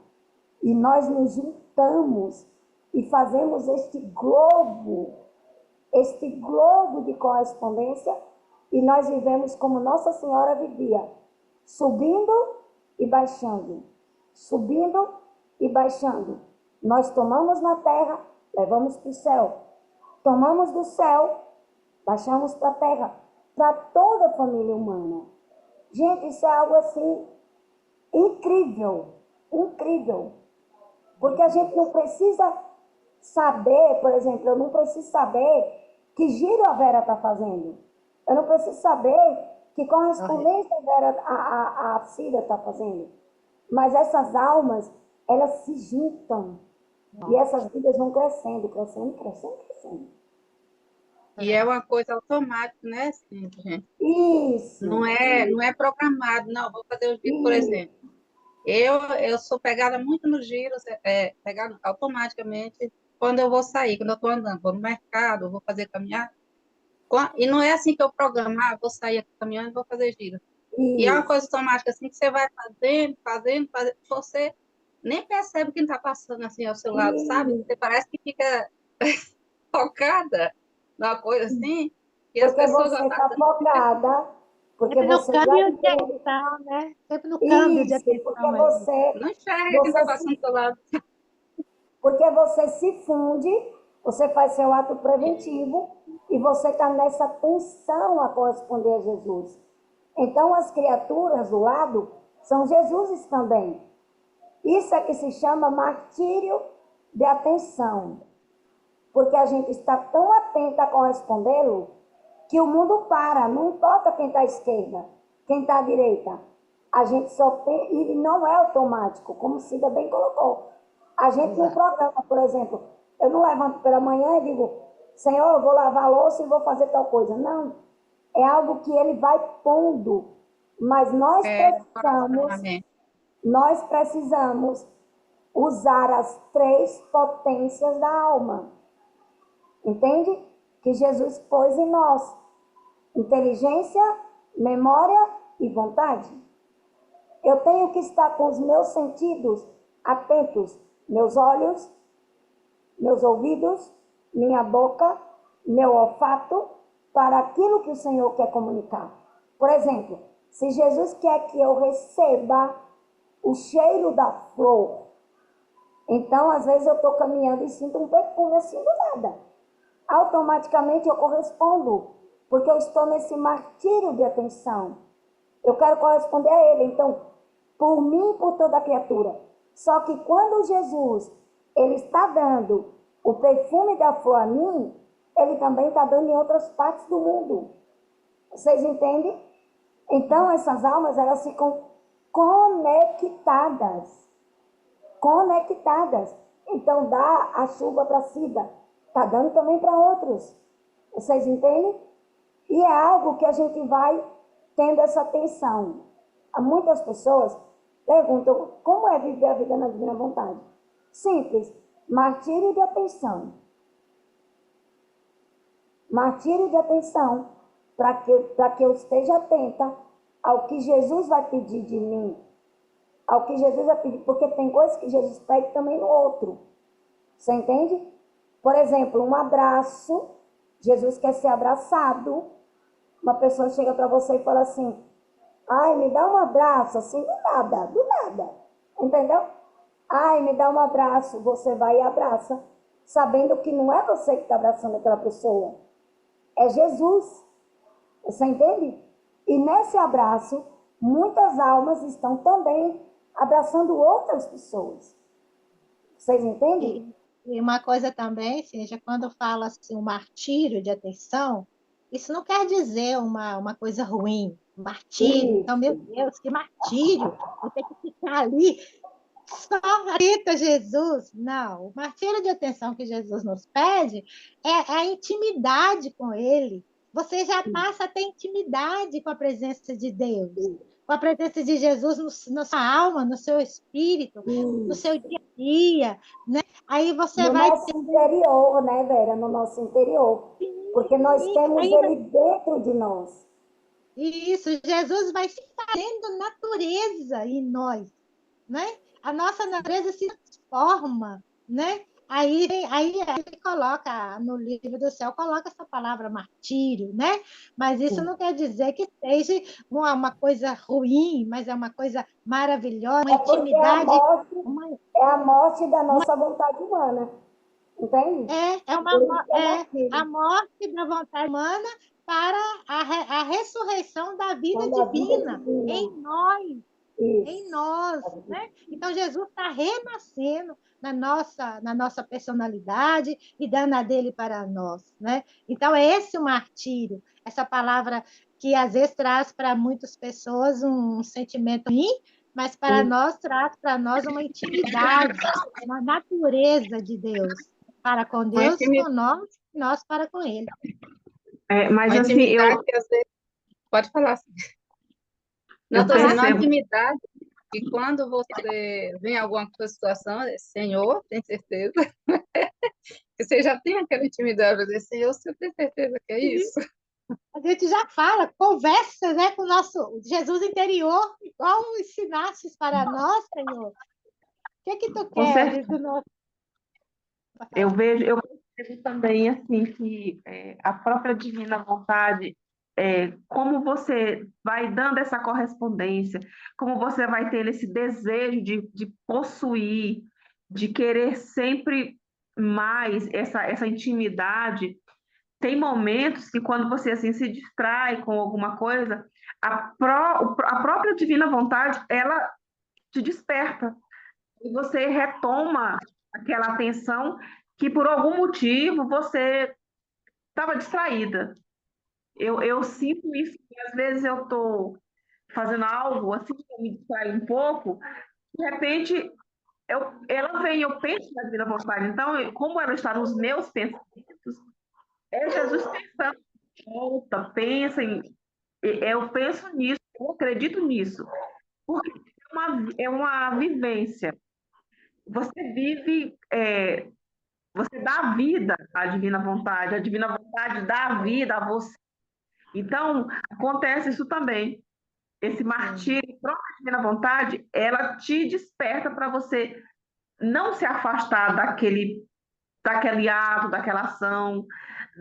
E nós nos juntamos e fazemos este globo de correspondência, e nós vivemos como Nossa Senhora vivia, subindo e baixando, subindo e baixando. Nós tomamos na terra, levamos para o céu. Tomamos do céu, baixamos para a terra, para toda a família humana. Gente, isso é algo assim incrível, incrível. Porque a gente não precisa saber, por exemplo, eu não preciso saber que giro a Vera está fazendo. Eu não preciso saber que correspondência a Cida está fazendo. Mas essas almas, elas se juntam. E essas vidas vão crescendo, crescendo, crescendo, crescendo. E é uma coisa automática, né, gente? Isso. Não é programado, não. Vou fazer o giro, por exemplo. Eu sou pegada muito nos giros, pegada automaticamente quando eu vou sair, quando eu estou andando, vou no mercado, vou fazer caminhar. E não é assim que eu programo, vou sair aqui caminhando e vou fazer giro. E é uma coisa automática, assim, que você vai fazendo, você nem percebe quem está passando assim ao seu lado, sabe? Você parece que fica focada numa coisa assim, e as Porque pessoas já você está focada, porque Sempre no você já câmbio de entende. atenção, né? Sempre no câmbio de Isso, porque atenção ali. não enxerga quem está passando do seu lado. porque você se funde, você faz seu ato preventivo e você está nessa tensão a corresponder a Jesus. Então, as criaturas do lado são Jesuses também. Isso é que se chama martírio de atenção. Porque a gente está tão atento a correspondê-lo que o mundo para, não importa quem está à esquerda, quem está à direita. A gente só tem, e não é automático, como Cida bem colocou. A gente não programa, por exemplo, eu não levanto pela manhã e digo, Senhor, eu vou lavar a louça e vou fazer tal coisa. Não, é algo que ele vai pondo. Mas nós precisamos usar as 3 potências da alma. Entende? Que Jesus pôs em nós. Inteligência, memória e vontade. Eu tenho que estar com os meus sentidos atentos. Meus olhos, meus ouvidos, minha boca, meu olfato, para aquilo que o Senhor quer comunicar. Por exemplo, se Jesus quer que eu receba o cheiro da flor, então às vezes eu estou caminhando e sinto um perfume assim do nada. Automaticamente eu correspondo, porque eu estou nesse martírio de atenção. Eu quero corresponder a Ele, então, por mim e por toda a criatura. Só que quando Jesus, Ele está dando o perfume da flor a mim, Ele também está dando em outras partes do mundo. Vocês entendem? Então, essas almas, elas ficam conectadas. Conectadas. Então, dá a chuva para Cida, está dando também para outros. Vocês entendem? E é algo que a gente vai tendo essa atenção. Há muitas pessoas perguntam como é viver a vida na divina vontade. Simples. Martírio de atenção. Martírio de atenção para que eu esteja atenta ao que Jesus vai pedir de mim. Ao que Jesus vai pedir. Porque tem coisas que Jesus pede também no outro. Você entende? Por exemplo, um abraço. Jesus quer ser abraçado. Uma pessoa chega para você e fala assim: ai, me dá um abraço, assim, do nada. Entendeu? Ai, me dá um abraço. Você vai e abraça, sabendo que não é você que está abraçando aquela pessoa, é Jesus. Você entende? E nesse abraço, muitas almas estão também abraçando outras pessoas. Vocês entendem? E uma coisa também, seja, quando fala assim, um martírio de atenção, isso não quer dizer uma coisa ruim, um martírio. Então, meu Isso. Deus, que martírio! Eu tenho que ficar ali só grita Jesus. Não, o martírio de atenção que Jesus nos pede é a intimidade com Ele. Você já passa a ter intimidade com a presença de Deus, com a presença de Jesus na sua alma, no seu espírito, no seu Isso. dia a dia, né? Aí você No vai nosso ter. interior, né, Vera? No nosso interior. Porque nós temos Aí ele dentro de nós. isso, Jesus vai se fazendo natureza em nós, né? A nossa natureza se transforma, né? Aí ele coloca no livro do céu, coloca essa palavra martírio, né? Mas isso não quer dizer que seja uma coisa ruim, mas é uma coisa maravilhosa, uma É porque intimidade, uma, é a morte da nossa vontade humana. Entende? Por isso que é é a martírio. morte da vontade humana para a ressurreição da vida Então, da vida divina divina. em Isso. nós, né? Então Jesus está renascendo na nossa personalidade e dando a dele para nós, né? Então é esse o martírio, essa palavra que às vezes traz para muitas pessoas um sentimento ruim, mas para nós traz para nós uma intimidade, uma natureza de Deus para com Uma Deus, com intimidade, nós para com Ele. Mas uma assim, intimidade que às vezes pode falar assim. Não, eu estou dizendo uma percebo. intimidade que quando você vem alguma situação, Senhor, tem certeza? Que você já tem aquela intimidade, para dizer, Senhor, você tem certeza que é isso? A gente já fala, conversa, né, com o nosso Jesus interior, igual ensinastes para nós, Senhor. O que é que tu Com queres certeza. do nosso... Eu percebo também assim que a própria divina vontade, como você vai dando essa correspondência, como você vai tendo esse desejo de possuir, de querer sempre mais essa intimidade. Tem momentos que quando você assim se distrai com alguma coisa, a própria divina vontade, ela te desperta e você retoma aquela atenção que por algum motivo você estava distraída. Eu sinto isso, que às vezes eu estou fazendo algo assim, eu me distraio um pouco, de repente ela vem, eu penso na divina vontade. Então, como ela está nos meus pensamentos, é Jesus pensando, volta, pensa em. Eu penso nisso, eu acredito nisso, porque é uma vivência. Você vive, você dá vida à divina vontade, a divina vontade dá vida a você. Então, acontece isso também. Esse Sim, martírio, a própria divina vontade, ela te desperta para você não se afastar daquele ato, daquela ação,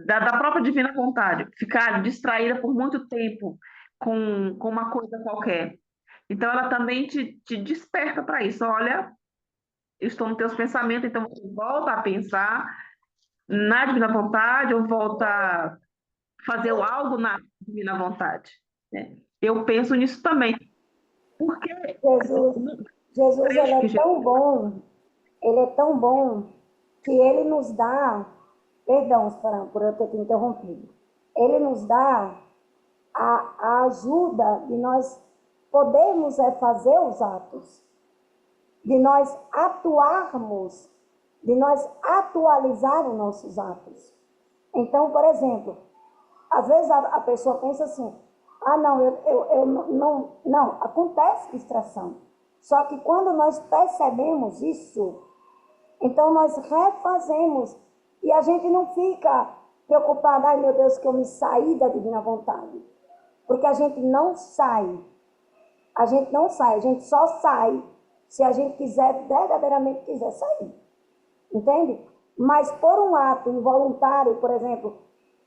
da própria divina vontade, ficar distraída por muito tempo com uma coisa qualquer. Então, ela também te desperta para isso. Olha, eu estou nos teus pensamentos, então você volta a pensar na divina vontade ou volta a fazer algo na divina vontade, né? Eu penso nisso também, porque Jesus, o Jesus, trecho que Jesus... ele é tão bom, que ele nos dá, perdão, Fran, por eu ter te interrompido, ele nos dá a ajuda de nós podermos fazer os atos, de nós atuarmos, de nós atualizar os nossos atos. Então, por exemplo, às vezes a pessoa pensa assim: ah, não, eu não, acontece distração. Só que quando nós percebemos isso, então nós refazemos e a gente não fica preocupado, ai meu Deus, que eu me saí da divina vontade. Porque a gente não sai, a gente só sai se a gente verdadeiramente quiser sair. Entende? Mas por um ato involuntário, por exemplo,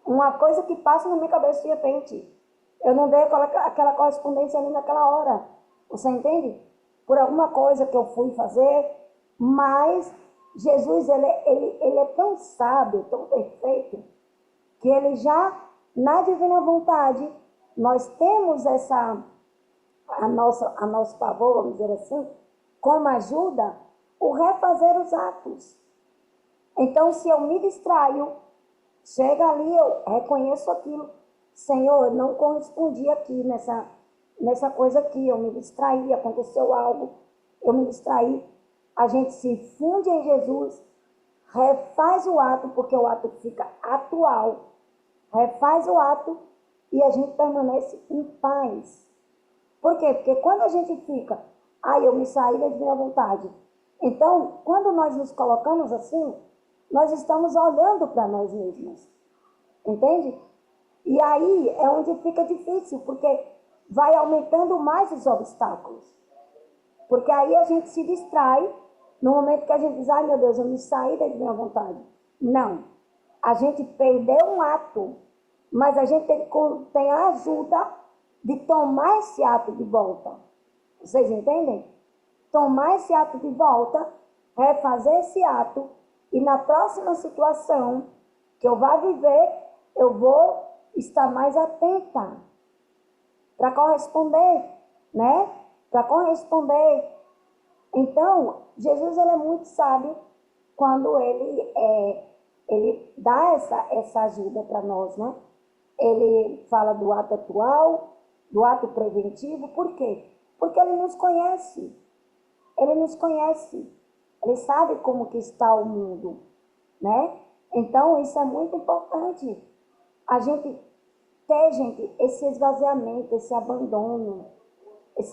uma coisa que passa na minha cabeça de repente, eu não dei aquela correspondência ali naquela hora. Você entende? Por alguma coisa que eu fui fazer, mas Jesus, ele é tão sábio, tão perfeito, que ele já, na divina vontade, nós temos a nosso favor, vamos dizer assim, como ajuda, o refazer os atos. Então, se eu me distraio, chega ali, eu reconheço aquilo. Senhor, eu não correspondi aqui nessa coisa aqui, eu me distraí, aconteceu algo, eu me distraí. A gente se funde em Jesus, refaz o ato, porque o ato fica atual, refaz o ato e a gente permanece em paz. Por quê? Porque quando a gente fica, eu me saí da minha vontade. Então, quando nós nos colocamos assim, nós estamos olhando para nós mesmos. Entende? E aí é onde fica difícil, porque vai aumentando mais os obstáculos. Porque aí a gente se distrai no momento que a gente diz, ai meu Deus, eu me saí da minha vontade. Não. A gente perdeu um ato, mas a gente tem a ajuda de tomar esse ato de volta. Vocês entendem? Tomar esse ato de volta, refazer esse ato, e na próxima situação que eu vá viver, eu vou estar mais atenta para corresponder, né? Para corresponder. Então, Jesus ele é muito sábio quando ele dá essa ajuda para nós, né? Ele fala do ato atual, do ato preventivo. Por quê? Porque ele nos conhece. Ele nos conhece. Ele sabe como que está o mundo, né? Então, isso é muito importante. A gente ter, gente, esse esvaziamento, esse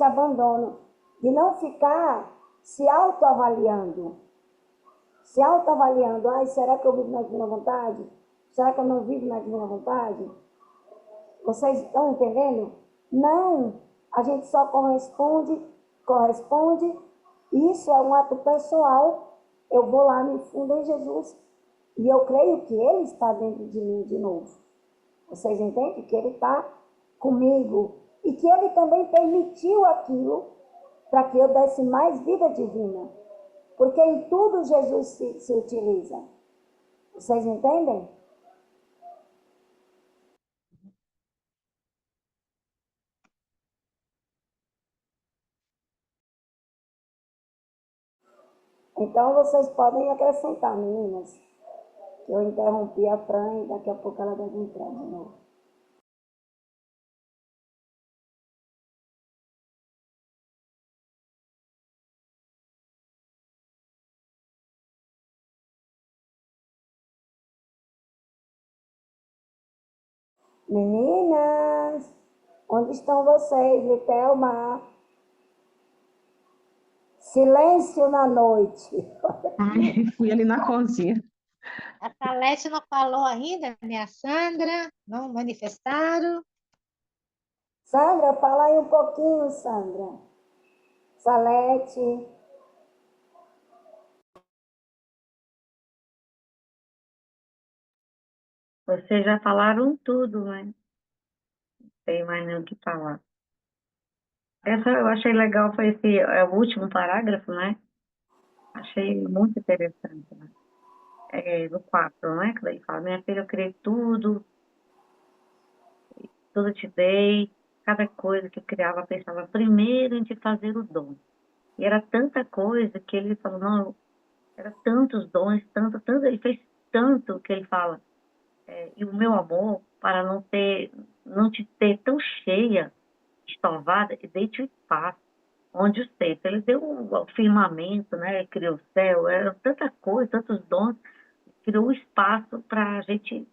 abandono de não ficar se autoavaliando, será que eu vivo na divina vontade? Será que eu não vivo na divina vontade? Vocês estão entendendo? Não, a gente só corresponde, isso é um ato pessoal, eu vou lá, me fundo em Jesus, e eu creio que Ele está dentro de mim de novo. Vocês entendem? Que Ele está comigo, e que Ele também permitiu aquilo para que eu desse mais vida divina. Porque em tudo Jesus se utiliza. Vocês entendem? Então vocês podem acrescentar, meninas, que eu interrompi a Fran e daqui a pouco ela deve entrar de novo. Meninas, onde estão vocês, Litelma? Silêncio na noite. Ai, fui ali na cozinha. A Salete não falou ainda, né? A Sandra, não manifestaram. Sandra, fala aí um pouquinho, Sandra. Salete. Vocês já falaram tudo, né? Não tem mais nem o que falar. Essa eu achei legal, foi o último parágrafo, né? Achei muito interessante, né? Do 4, né? Que daí fala, minha filha, eu criei tudo te dei, cada coisa que eu criava, eu pensava primeiro em te fazer o dom. E era tanta coisa que ele falou, não, era tantos dons, tanto, ele fez tanto que ele fala, e o meu amor, para não te ter tão cheia, estovada, dei-te o espaço, onde o ser, ele deu o firmamento, né? Ele criou o céu, era tanta coisa, tantos dons, criou o espaço para a gente,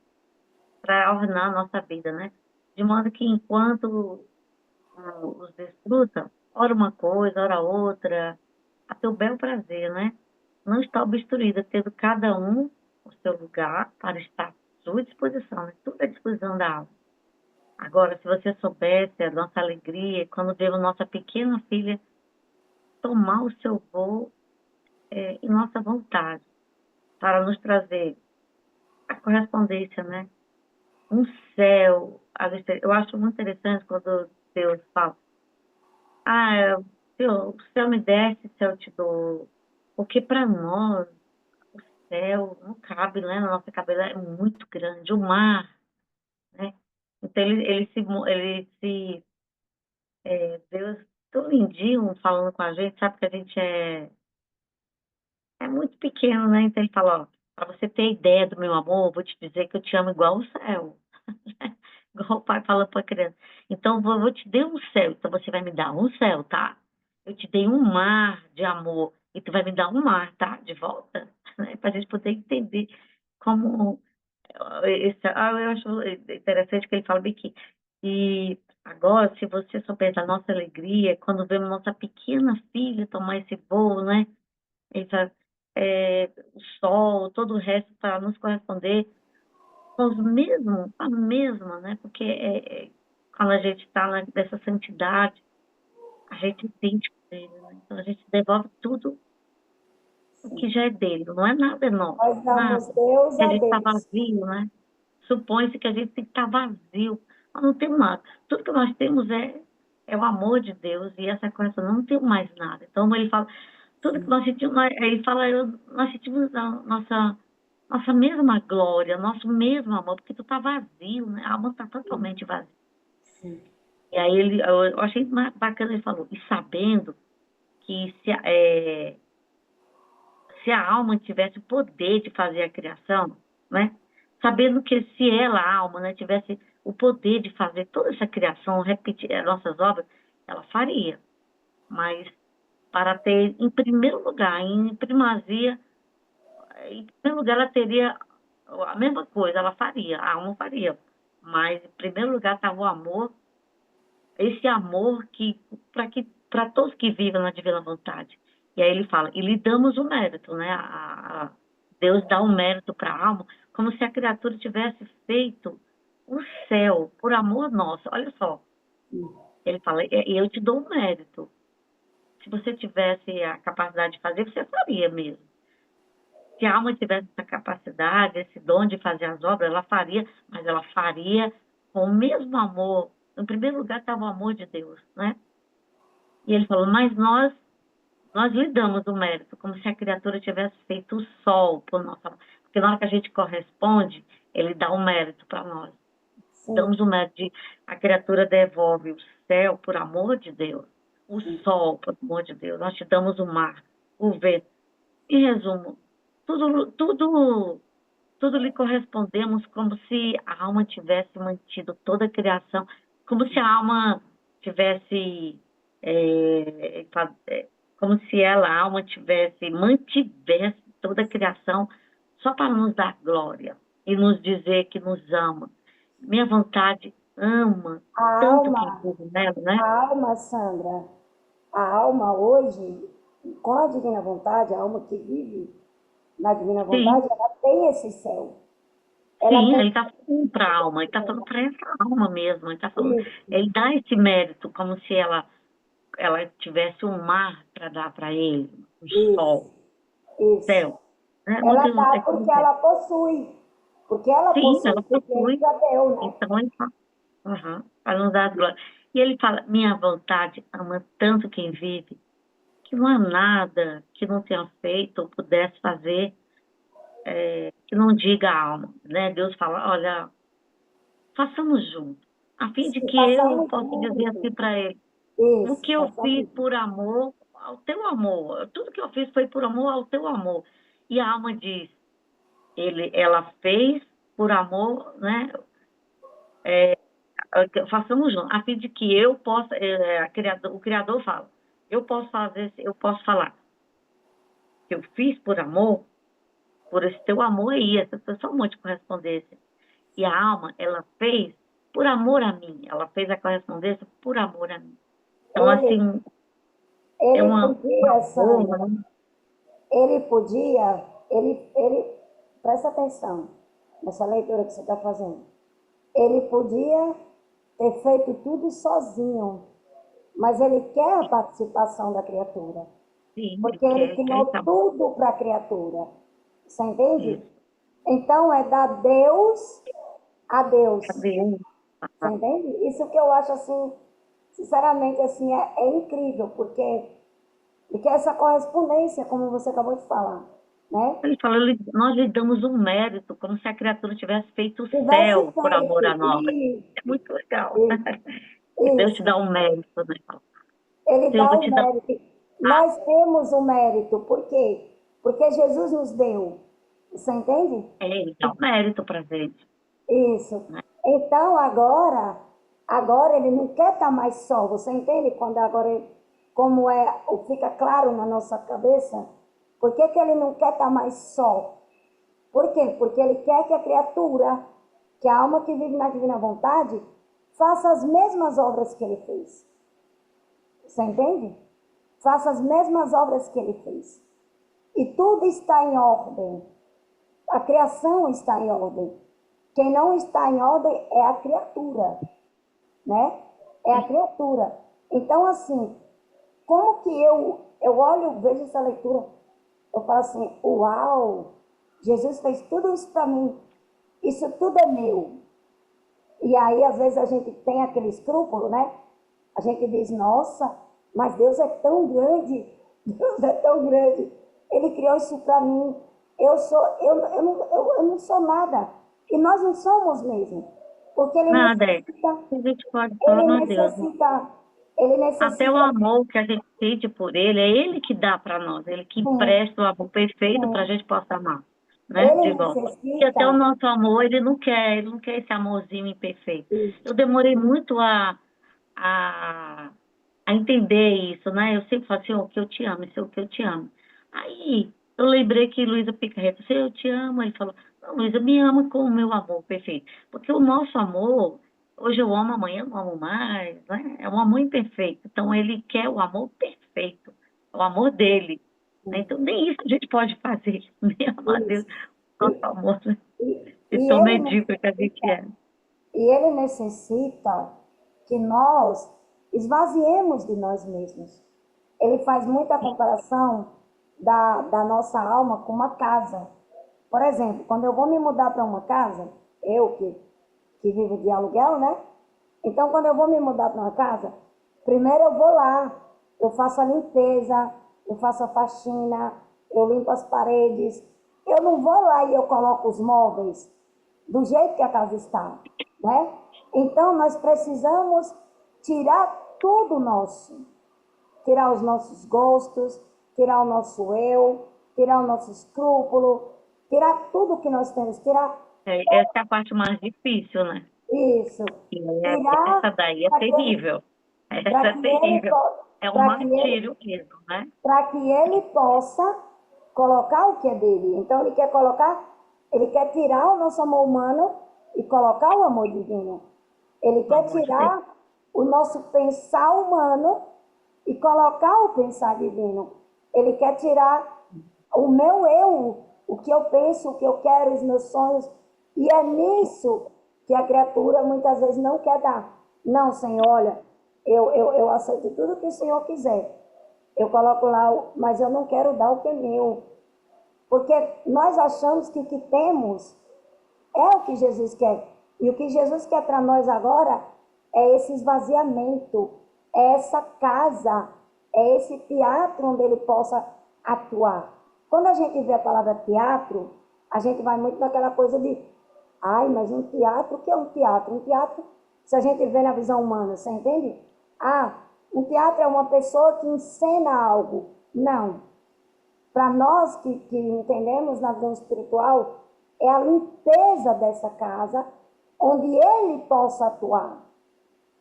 para ordenar a nossa vida, né? De modo que enquanto os desfrutam, ora uma coisa, ora outra, a teu bel prazer, né? Não está obstruída, tendo cada um o seu lugar para estar à sua disposição, né? Tudo à disposição da alma. Agora, se você soubesse a nossa alegria quando vemos nossa pequena filha tomar o seu voo em nossa vontade, para nos trazer a correspondência, né? Um céu, eu acho muito interessante quando Deus fala, o céu me desce, céu eu te dou, porque para nós, o céu não cabe, né, na nossa cabeça, é muito grande, o mar, né? Então Deus tão lindinho falando com a gente, sabe que a gente é muito pequeno, né? Então ele fala, ó, para você ter ideia do meu amor, eu vou te dizer que eu te amo igual o céu. Igual o pai fala para a criança. Então, vou te dar um céu, então você vai me dar um céu, tá? Eu te dei um mar de amor, e tu vai me dar um mar, tá? De volta, né? Para a gente poder entender como eu acho interessante que ele fala bem que e agora, se você souber da nossa alegria, quando vemos nossa pequena filha tomar esse voo, né? Essa, o sol, todo o resto para nos corresponder com os mesmos, a mesma, né? Porque quando a gente está nessa santidade, a gente sente por ele, né? Então a gente devolve tudo o que já é dele, não é nada nosso, Nós nada. damos Deus Que a a gente está Deus. vazio, né? Supõe-se que a gente tem que estar vazio. Nós não temos nada. Tudo que nós temos é o amor de Deus e essa coisa, não temos mais nada. Então ele fala, tudo que nós sentimos, ele fala, nós sentimos a nossa mesma glória, nosso mesmo amor, porque tu está vazio, né? A alma está totalmente vazia. Sim. E aí eu achei bacana, ele falou, e sabendo que se a alma tivesse o poder de fazer a criação, né? Sabendo que se ela, a alma, né, tivesse o poder de fazer toda essa criação, repetir as nossas obras, ela faria. Mas para ter, em primeiro lugar, em primazia, em primeiro lugar ela teria a mesma coisa, ela faria, a alma faria. Mas em primeiro lugar estava o amor, esse amor para todos que vivem na divina vontade. E aí ele fala, e lhe damos o mérito, né? Deus dá o mérito para a alma, como se a criatura tivesse feito o céu por amor nosso. Olha só, ele fala, e eu te dou o mérito. Se você tivesse a capacidade de fazer, você faria mesmo. Se a alma tivesse essa capacidade, esse dom de fazer as obras, ela faria, mas ela faria com o mesmo amor. Em primeiro lugar estava o amor de Deus, né? E ele falou, mas nós lhe damos o mérito, como se a criatura tivesse feito o sol por nossa. Porque na hora que a gente corresponde, ele dá o mérito para nós. Sim. Damos o mérito de a criatura devolve o céu por amor de Deus, o sol por amor de Deus, nós te damos o mar, o vento. Em resumo, tudo lhe correspondemos como se a alma tivesse mantido toda a criação, como se a alma tivesse, como se ela, a alma, mantivesse toda a criação só para nos dar glória e nos dizer que nos ama. Minha vontade ama A tanto quem alma, vive nela, né? a alma, Sandra, a alma hoje, com a divina vontade, a alma que vive na divina Sim, vontade, ela tem esse céu. Ela sim, ele tem está falando para a alma, ele está falando para essa alma mesmo, ele está falando, isso, ele dá esse mérito como se ela tivesse um mar para dar para ele, um isso, sol, isso. céu. Né? Ela Muito, dá porque ela possui. Porque ela sim, possui, ela porque ele possui, já deu, né? então ele fala, para nos dar as glórias. E ele fala, minha vontade ama tanto quem vive, que não há nada que não tenha feito ou pudesse fazer, que não diga a alma, né? Deus fala, olha, façamos junto, a fim de Se que eu passamos possa dizer assim junto. para ele, o Isso, que eu fiz passamos junto. por amor ao teu amor, tudo que eu fiz foi por amor ao teu amor. E a alma diz, ela fez por amor, né? Façamos juntos, a fim de que eu possa, o Criador fala, eu posso falar que eu fiz por amor, por esse teu amor aí, essa pessoa muito de correspondência. E a alma, ela fez por amor a mim, ela fez a correspondência por amor a mim. Então, Ele, assim, é ele um podia, amor, Sandra, né? ele podia, presta atenção nessa leitura que você está fazendo. Ele podia ter feito tudo sozinho, mas ele quer a participação da criatura, Sim, ele porque ele quer criou estar. tudo para a criatura. Você entende? Isso. Então, é da Deus a Deus. Cadê? Você entende? Isso que eu acho, assim, sinceramente, assim, é incrível, porque essa correspondência, como você acabou de falar, né? Ele fala, nós lhe damos um mérito, como se a criatura tivesse feito o Tivesse céu por amor a feito nós. É isso, muito legal. E Deus te isso. dá um mérito, né? Ele Senhor, eu dá vou o te dar. mérito. Ah, Nós temos o mérito. Por quê? Porque Jesus nos deu. Você entende? ele dá um mérito pra gente, Isso. né? Então, agora ele não quer estar mais só. Você entende? Quando agora, como fica claro na nossa cabeça, por que que ele não quer estar mais só? Por quê? Porque ele quer que a criatura, que a alma que vive na divina vontade, faça as mesmas obras que ele fez. Você entende? Faça as mesmas obras que ele fez. E tudo está em ordem. A criação está em ordem. Quem não está em ordem é a criatura, né? É a criatura. Então, assim, como que eu olho, vejo essa leitura, eu falo assim, uau, Jesus fez tudo isso para mim. Isso tudo é meu. E aí, às vezes, a gente tem aquele escrúpulo, né? A gente diz, nossa, mas Deus é tão grande, Deus é tão grande. Ele criou isso para mim. Eu não sou nada. E nós não somos mesmo. Porque Nada, é. A gente pode falar, ele meu Deus, necessita, ele até o necessita, amor que a gente sente por ele, é ele que dá para nós, ele que sim, empresta o amor perfeito para a sim. gente possa amar, né? Ele De volta. E até o necessita, nosso amor, ele não quer esse amorzinho imperfeito. Eu demorei muito a, a entender isso, né? Eu sempre falo, Senhor, que eu te amo, Senhor, que eu te amo. Aí eu lembrei que Luísa Picarreta, Senhor, eu te amo. Ele falou, não, Luísa, me ama com o meu amor perfeito. Porque o nosso amor, hoje eu amo, amanhã eu não amo mais, né? É um amor imperfeito. Então ele quer o amor perfeito, o amor dele. Né? Então nem isso a gente pode fazer, nem amar Deus, isso. nosso E, amor, né? e, De e tão ele medíocre que a gente é. E ele necessita que nós esvaziemos de nós mesmos. Ele faz muita comparação da nossa alma com uma casa. Por exemplo, quando eu vou me mudar para uma casa, eu que vivo de aluguel, né? Então, quando eu vou me mudar para uma casa, primeiro eu vou lá, eu faço a limpeza, eu faço a faxina, eu limpo as paredes. Eu não vou lá e eu coloco os móveis do jeito que a casa está, né? Então, nós precisamos tirar tudo nosso, tirar os nossos gostos, tirar o nosso eu, tirar o nosso escrúpulo, tirar tudo que nós temos, tirar Essa é a parte mais difícil, né? isso, Essa tirar daí é para terrível. Essa para é que ele, terrível. É um para que ele, martírio mesmo, né? para que ele possa colocar o que é dele. Então, ele quer tirar o nosso amor humano e colocar o amor divino. Ele O quer amor de Deus. tirar o nosso pensar humano e colocar o pensar divino. Ele quer tirar o meu eu, o que eu penso, o que eu quero, os meus sonhos. E é nisso que a criatura muitas vezes não quer dar. Não, Senhor, olha, eu aceito tudo que o Senhor quiser. Eu coloco lá, mas eu não quero dar o que é meu. Porque nós achamos que o que temos é o que Jesus quer. E o que Jesus quer para nós agora é esse esvaziamento, é essa casa, é esse teatro onde ele possa atuar. Quando a gente vê a palavra teatro, a gente vai muito naquela coisa de, ai, mas um teatro, o que é um teatro? Um teatro, se a gente vê na visão humana, você entende? Ah, um teatro é uma pessoa que encena algo. Não. Para nós que entendemos na visão espiritual, é a limpeza dessa casa, onde ele possa atuar,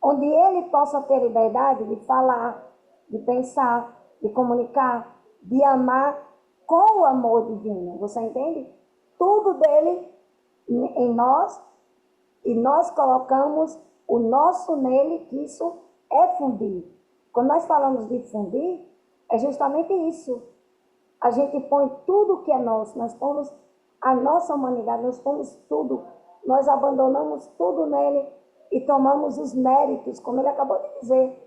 onde ele possa ter liberdade de falar, de pensar, de comunicar, de amar com o amor divino. Você entende? Tudo dele em nós, e nós colocamos o nosso nele, que isso é fundir. Quando nós falamos de fundir, é justamente isso. A gente põe tudo que é nosso, nós pomos a nossa humanidade, nós pomos tudo, nós abandonamos tudo nele e tomamos os méritos, como ele acabou de dizer.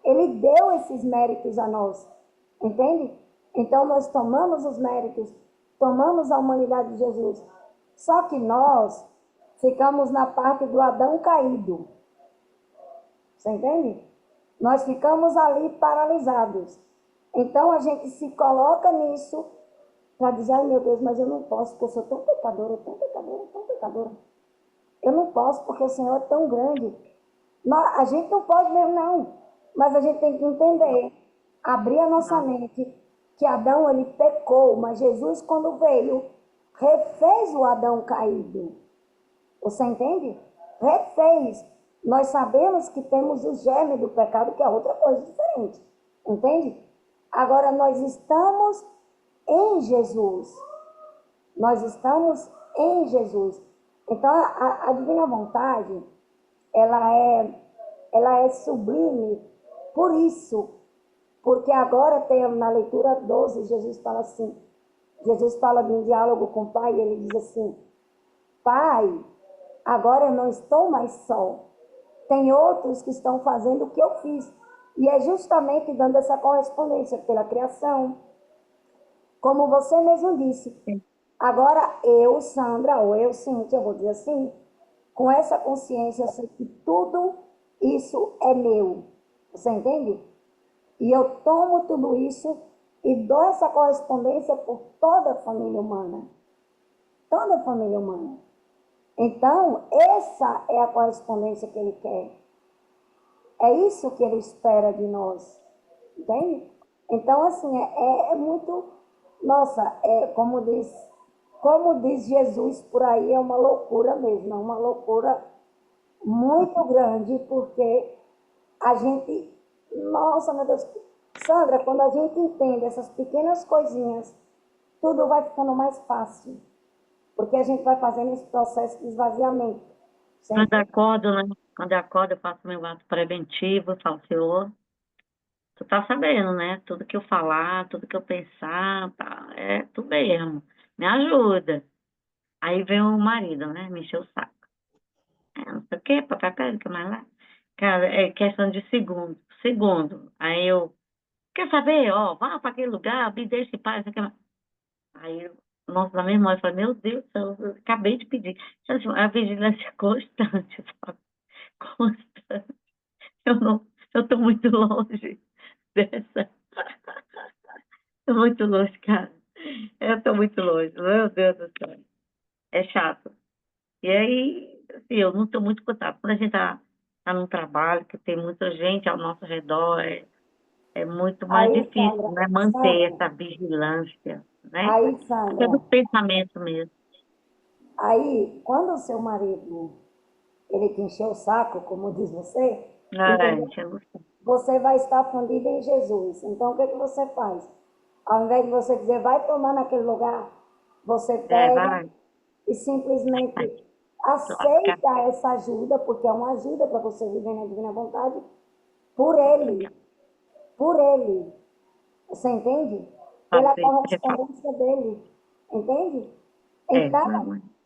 Ele deu esses méritos a nós, entende? Então nós tomamos os méritos tomamos a humanidade de Jesus. Só que nós ficamos na parte do Adão caído. Você entende? Nós ficamos ali paralisados. Então a gente se coloca nisso para dizer, ai meu Deus, mas eu não posso, porque eu sou tão pecadora, tão pecadora, tão pecadora. Eu não posso, porque o Senhor é tão grande. A gente não pode mesmo, não. Mas a gente tem que entender, abrir a nossa mente, que Adão, ele pecou, mas Jesus, quando veio, refez o Adão caído. Você entende? Refez. Nós sabemos que temos o germe do pecado, que é outra coisa diferente. Entende? Agora, nós estamos em Jesus. Nós estamos em Jesus. Então, a divina vontade, ela é sublime por isso. Porque agora tem na leitura 12, Jesus fala de um diálogo com o Pai, e ele diz assim, Pai, agora eu não estou mais só. Tem outros que estão fazendo o que eu fiz. E é justamente dando essa correspondência pela criação. Como você mesmo disse. Agora eu, Sandra, ou eu, Cíntia, eu vou dizer assim, com essa consciência, eu sei que tudo isso é meu. Você entende? E eu tomo tudo isso e dou essa correspondência por toda a família humana. Toda a família humana. Então, essa é a correspondência que ele quer. É isso que ele espera de nós. Entende? Então, assim, é muito... Nossa, como diz Jesus por aí, é uma loucura mesmo. É uma loucura muito grande, porque a gente... Nossa, meu Deus... Sandra, quando a gente entende essas pequenas coisinhas, tudo vai ficando mais fácil. Porque a gente vai fazendo esse processo de esvaziamento. Quando acordo, né? Quando acordo, eu faço meu ato preventivo, falo, Senhor, tu tá sabendo, né? Tudo que eu falar, tudo que eu pensar, tá, é tu mesmo. Me ajuda. Aí vem o marido, né? Me encher o saco. Não sei o quê, papapá, que mais lá. Cara, é questão de segundo. Segundo. Aí eu, quer saber? Ó, vá para aquele lugar, me deixe em paz. Não sei o que mais. Aí, nossa, na mesma hora, eu falei, meu Deus do céu, eu acabei de pedir. A vigilância constante, sabe? Constante. Eu tô muito longe dessa. Tô muito longe, cara. Eu tô muito longe, meu Deus do céu. É chato. E aí, assim, eu não estou muito contato. Quando a gente tá num trabalho que tem muita gente ao nosso redor, é muito mais Aí, difícil, né? Manter essa vigilância, né? Até Sandra, do pensamento mesmo. aí, quando o seu marido, ele te encheu o saco, como diz você, Ai, entendeu? Jesus. Você vai estar fundido em Jesus. Então, o que você faz? Ao invés de você dizer, vai tomar naquele lugar, você pega Vai. e simplesmente Lascar. aceita essa ajuda, porque é uma ajuda para você viver na divina vontade, por ele, por ele. Você entende? Pela Fazer. correspondência dele. Entende? Então,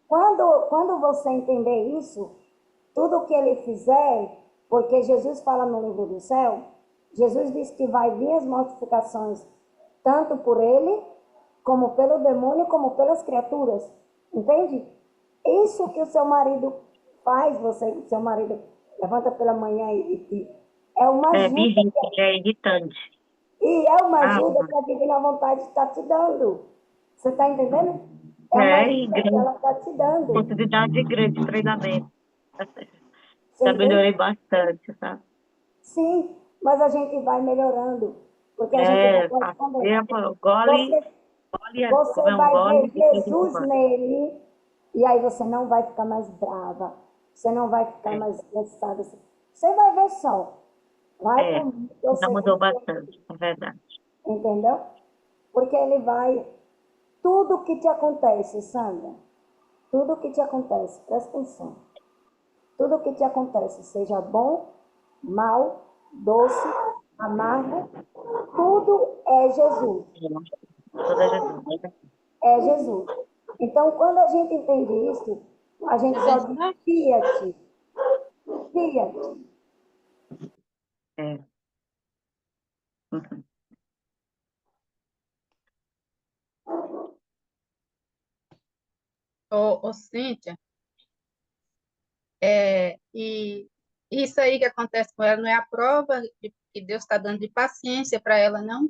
Não, quando você entender isso, tudo que ele fizer, porque Jesus fala no livro do céu, Jesus diz que vai vir as mortificações, tanto por ele, como pelo demônio, como pelas criaturas. Entende? Isso que o seu marido faz, seu marido levanta pela manhã é uma me ajuda, irrita, é irritante. e é uma Ah, ajuda que a divina vontade está te dando. Você está entendendo? É uma e ajuda que grande, ela está te dando. possibilidade de grande treinamento. Você Já entende? melhorei bastante, sabe? Sim, mas a gente vai melhorando, porque a gente vai correspondendo. Gole, Você, gole, você comer um vai gole ver e depois um Jesus gole. nele, e aí você não vai ficar mais brava, você não vai ficar É, mais estressada. Você vai ver só. Vai é, comigo, que eu já sei mudou como bastante, é verdade. entendeu? Porque ele vai. Tudo que te acontece, Sandra, tudo que te acontece, presta atenção. Tudo que te acontece, seja bom, mal, doce, amargo, tudo é Jesus. Toda Jesus. É Jesus. Então, quando a gente entende isso, a gente só diz fia-te, fia-te. É. Uhum. Cíntia, e isso aí que acontece com ela não é a prova que Deus está dando de paciência para ela, não?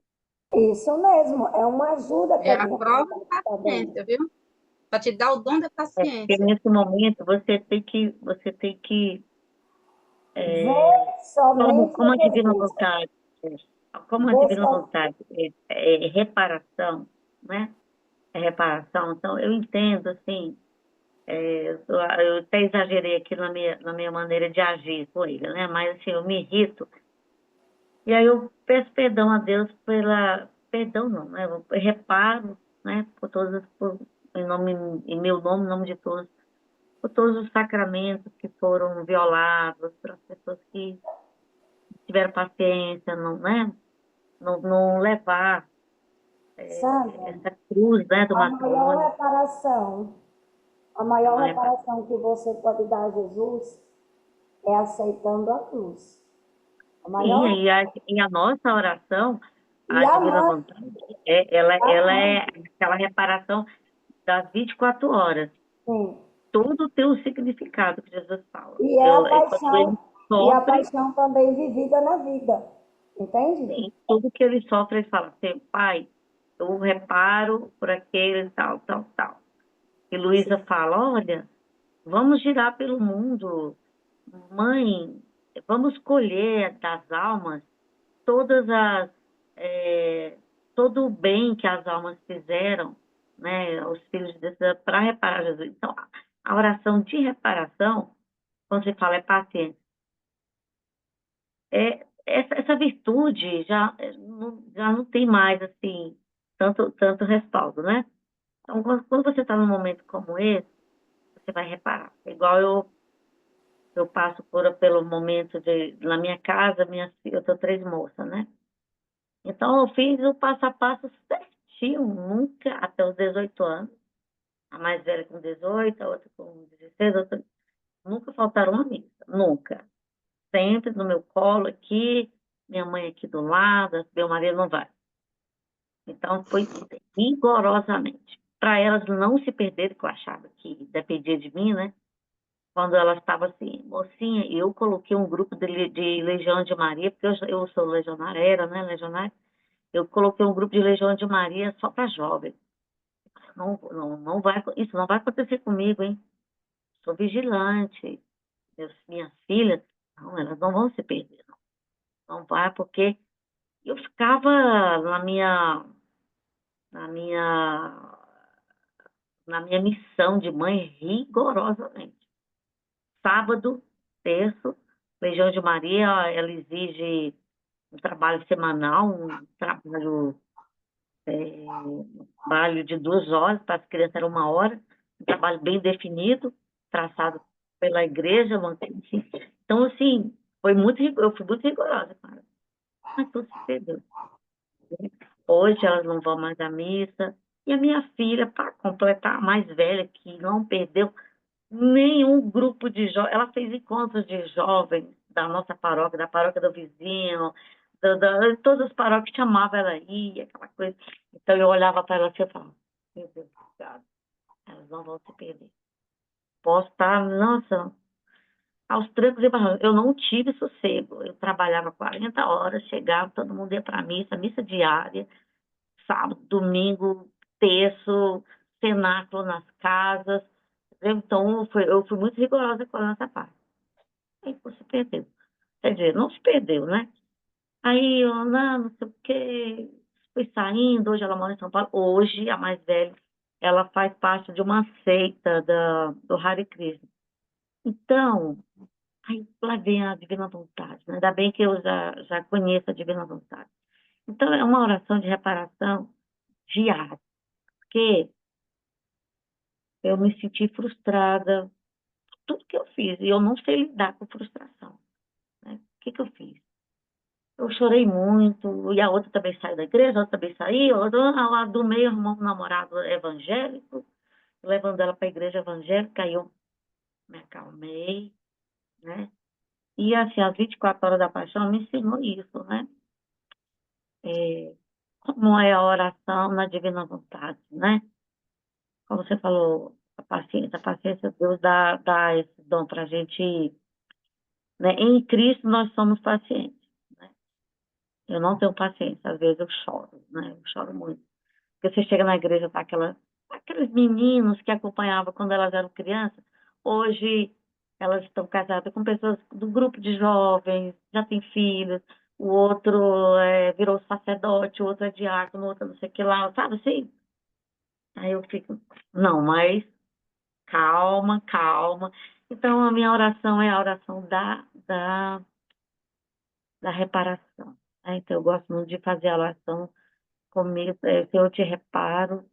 Isso mesmo, é uma ajuda que É a a minha prova filha da está dando. paciência, viu? Para te dar o dom da Porque paciência. nesse momento você tem que Ver como, somente como a divina Jesus. vontade, como a Ver divina só... vontade é reparação, né? É reparação. Então, eu entendo, assim, eu até exagerei aqui na minha maneira de agir com ele, né? Mas, assim, eu me irrito. E aí eu peço perdão a Deus pela... Perdão não, né? Eu reparo, né? Em meu nome, em nome de todos, por todos os sacramentos que foram violados, pelas pessoas que tiveram paciência, não, né? Não levar Sandra, essa cruz, né, do a maior matrimônio. reparação, a É maior uma reparação que você pode dar a Jesus é aceitando a cruz. A Sim, maior... e a nossa oração, E a a divina mãe, vontade, ela a é aquela reparação das 24 horas. sim. Tudo tem um significado que Jesus fala. E é a Quando ele paixão, e a sofre, paixão também vivida na vida. Entende? sim, tudo que ele sofre, ele fala assim, pai, eu reparo por aquele tal, tal, tal. E Luísa fala, olha, vamos girar pelo mundo, mãe, vamos colher das almas todas as é, todo o bem que as almas fizeram, né, aos filhos de Deus para reparar Jesus. Então, a oração de reparação, quando se fala é paciência, essa virtude já não tem mais assim tanto respaldo, né? Então, quando você está num momento como esse, você vai reparar. É igual eu passo pelo momento na minha casa, eu tenho 3 moças, né? Então, eu fiz o passo a passo certinho, nunca, até os 18 anos. A mais velha com 18, a outra com 16, a outra... Nunca faltaram uma missa, nunca. Sempre no meu colo aqui, minha mãe aqui do lado, meu marido não vai. Então, foi rigorosamente. Para elas não se perderem, que eu achava que dependia de mim, né? Quando elas estavam assim, mocinha, eu coloquei um grupo de Legião de Maria, porque eu sou legionária, era, né, legionária. Eu coloquei um grupo de Legião de Maria só para jovens. Não, não, isso não vai acontecer comigo, hein? Sou vigilante. Minhas filhas, não, elas não vão se perder, não. Não vai, porque eu ficava na minha, na minha missão de mãe rigorosamente. Sábado, terço, Legião de Maria, ela exige um trabalho semanal, trabalho de 2 horas, para as crianças era 1 hora, um trabalho bem definido, traçado pela igreja, assim. Então, assim, eu fui muito rigorosa, cara. Mas tudo se perdeu. Hoje elas não vão mais à missa. E a minha filha, para completar, a mais velha, que não perdeu nenhum grupo de jovens, ela fez encontros de jovens da nossa paróquia, da paróquia do vizinho, todas as paróquias chamavam ela aí, aquela coisa. Então eu olhava para ela assim e falava, meu Deus do céu, elas não vão se perder. Posso estar, nossa, aos trancos e barrancos. Eu não tive sossego. Eu trabalhava 40 horas, chegava, todo mundo ia para a missa diária, sábado, domingo, terço, cenáculo nas casas. Então, eu fui muito rigorosa com essa parte. Aí, pô, se perdeu. Quer dizer, não se perdeu, né? Aí, eu, não sei o quê, fui saindo, hoje ela mora em São Paulo. Hoje, a mais velha, ela faz parte de uma seita do Hare Krishna. Então, aí lá vem a Divina Vontade, né? Ainda bem que eu já conheço a Divina Vontade. Então, é uma oração de reparação diária, porque eu me senti frustrada, tudo que eu fiz, e eu não sei lidar com frustração, né? O que eu fiz? Eu chorei muito, e a outra também saiu da igreja, a outra também saiu, a do meio arrumou um namorado evangélico, levando ela para a igreja evangélica, aí eu me acalmei, né? E assim, as 24 horas da paixão me ensinou isso, né? Como é a oração na divina vontade, né? Como você falou, A paciência, Deus dá esse dom para a gente, né? Em Cristo nós somos pacientes, né? Eu não tenho paciência, às vezes eu choro, né? Eu choro muito. Porque você chega na igreja, tá aqueles meninos que acompanhavam quando elas eram crianças, hoje elas estão casadas com pessoas do grupo de jovens, já tem filhos, o outro virou sacerdote, o outro é diácono, o outro não sei o que lá, sabe assim? Aí eu fico, não, mas calma, calma. Então a minha oração é a oração da reparação, né? Então eu gosto muito de fazer a oração comigo, se eu te reparo,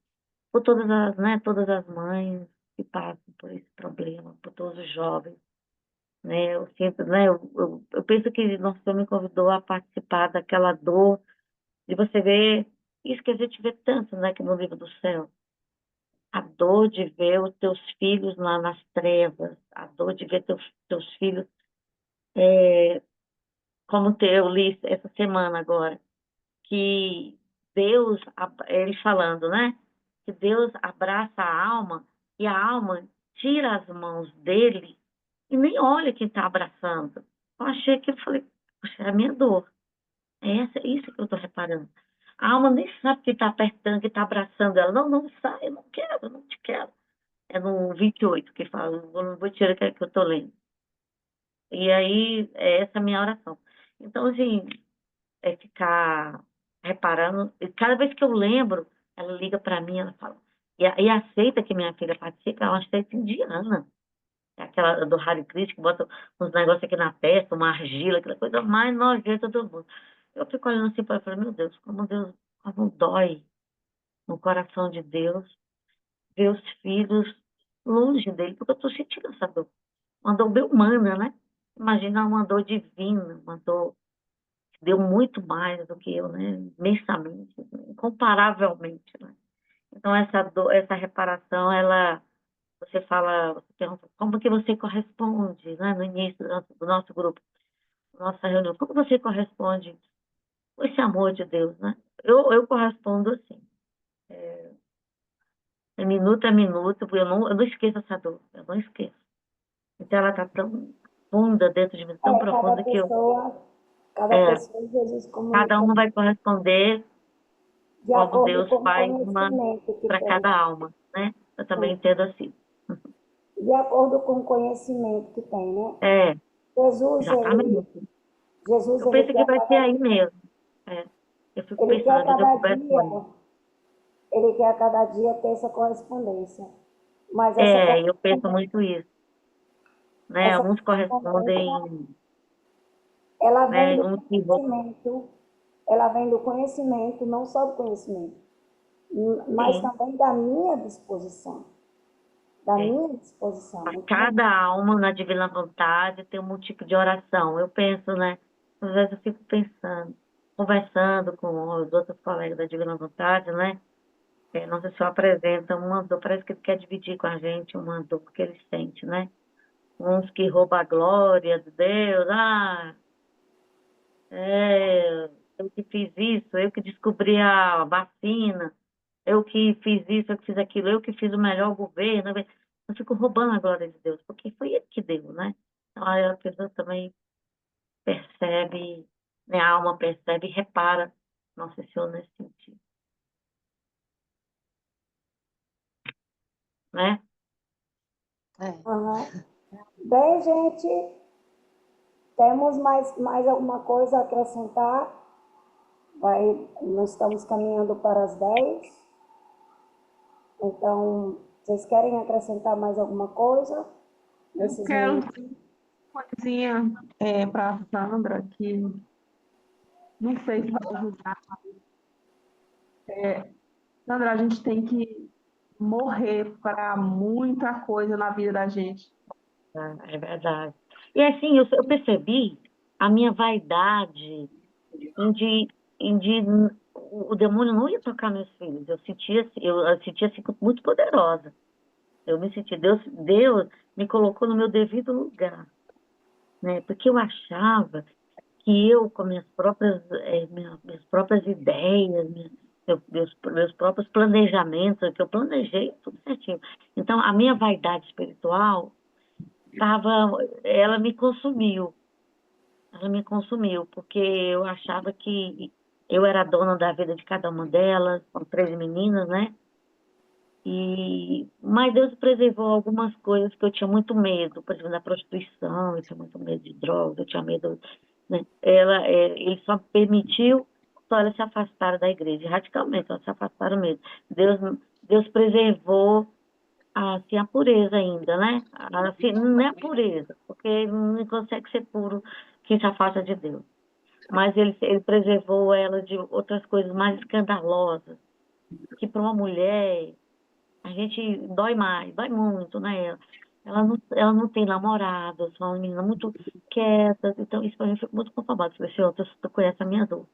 por todas as mães que passam por esse problema, por todos os jovens, né? Eu sinto, né? Eu penso que nosso Senhor me convidou a participar daquela dor de você ver isso que a gente vê tanto, né? Que no livro do céu, a dor de ver os teus filhos lá nas trevas, a dor de ver teus filhos, como eu li essa semana agora, que Deus, ele falando, né? Que Deus abraça a alma e a alma tira as mãos dele e nem olha quem está abraçando. Eu achei que eu falei, poxa, é a minha dor. É isso que eu estou reparando. A alma nem sabe quem está apertando, quem está abraçando ela. Não, não sai, eu não quero, eu não te quero. É no 28 que fala, eu não vou tirar que eu estou lendo. E aí, é essa a minha oração. Então, assim, é ficar reparando. E cada vez que eu lembro, ela liga para mim, ela fala. E aceita que minha filha participa, é uma aceita indiana. É aquela do Hare Krishna, que bota uns negócios aqui na testa, uma argila, aquela coisa mais nojenta do mundo. Eu fico olhando assim para ela e falo, meu Deus, como dói no coração de Deus ver os filhos longe dele, porque eu estou sentindo essa dor. Uma dor bem humana, né? Imagina uma dor divina, uma dor deu muito mais do que eu, né? Imensamente, incomparavelmente, né? Então, essa reparação, você fala, você pergunta, como que você corresponde, né? No início do nosso grupo, nossa reunião, como você corresponde com esse amor de Deus, né? Eu correspondo assim, minuto a minuto, porque eu não esqueço essa dor, eu não esqueço. Então, ela está tão funda dentro de mim, tão É, profunda que cada é, pessoa, Jesus cada comunicou uma vai corresponder de como acordo Deus com o faz uma conhecimento que para tem. cada alma, né? Eu também entendo assim. De acordo com o conhecimento que tem, né? É, Jesus, ele, exatamente. Jesus, Eu penso que vai ser aí mesmo. É. Eu fico ele pensando, quer às vezes eu cada converso com dia, ele. ele quer cada dia ter essa correspondência. Mas Eu penso muito isso, né? essa Uns correspondência, correspondem, ela vem né? do Uns que vão, conhecimento, ela vem do conhecimento, não só do conhecimento, mas sim, também da minha disposição. Da é. minha disposição. A Então, cada alma na divina vontade tem um tipo de oração. Eu penso, né? Às vezes eu fico pensando, conversando com os outros colegas da divina vontade, né? Nossa Senhora apresenta uma dor, parece que ele quer dividir com a gente uma dor que ele sente, né? Uns que roubam a glória de Deus, eu que fiz isso, eu que descobri a vacina, eu que fiz isso, eu que fiz aquilo, eu que fiz o melhor governo. Eu fico roubando a glória de Deus, porque foi ele que deu, né? Então aí a pessoa também percebe, né? A alma percebe e repara Nossa Senhora nesse sentido, né? aham. Bem, gente, temos mais alguma coisa a acrescentar? Nós estamos caminhando para as 10. Então, vocês querem acrescentar mais alguma coisa Eu nesses quero minutos? dizer uma coisinha para a Sandra, que não sei se vai ajudar. Sandra, a gente tem que morrer para muita coisa na vida da gente. É verdade. E assim, eu percebi a minha vaidade em de o demônio não ia tocar meus filhos. Eu sentia assim muito poderosa. Eu me senti, Deus me colocou no meu devido lugar, né? Porque eu achava que eu, com minhas próprias ideias, meus próprios planejamentos, que eu planejei tudo certinho. Então, a minha vaidade espiritual ela me consumiu. Ela me consumiu, porque eu achava que eu era dona da vida de cada uma delas, são 3 meninas, né? Mas Deus preservou algumas coisas que eu tinha muito medo, por exemplo, da prostituição, eu tinha muito medo de drogas, eu tinha medo, né? Ele só permitiu só elas se afastaram da igreja, radicalmente, elas se afastaram mesmo. Deus preservou assim, a pureza ainda, né? Assim, não é a pureza, porque não consegue ser puro quem se afasta de Deus. Mas ele preservou ela de outras coisas mais escandalosas, que para uma mulher a gente dói mais, dói muito, né? Ela não tem namorado, são uma menina muito quieta, então isso para mim fica muito conformado. Falei, Senhor, tu conhece a minha dor.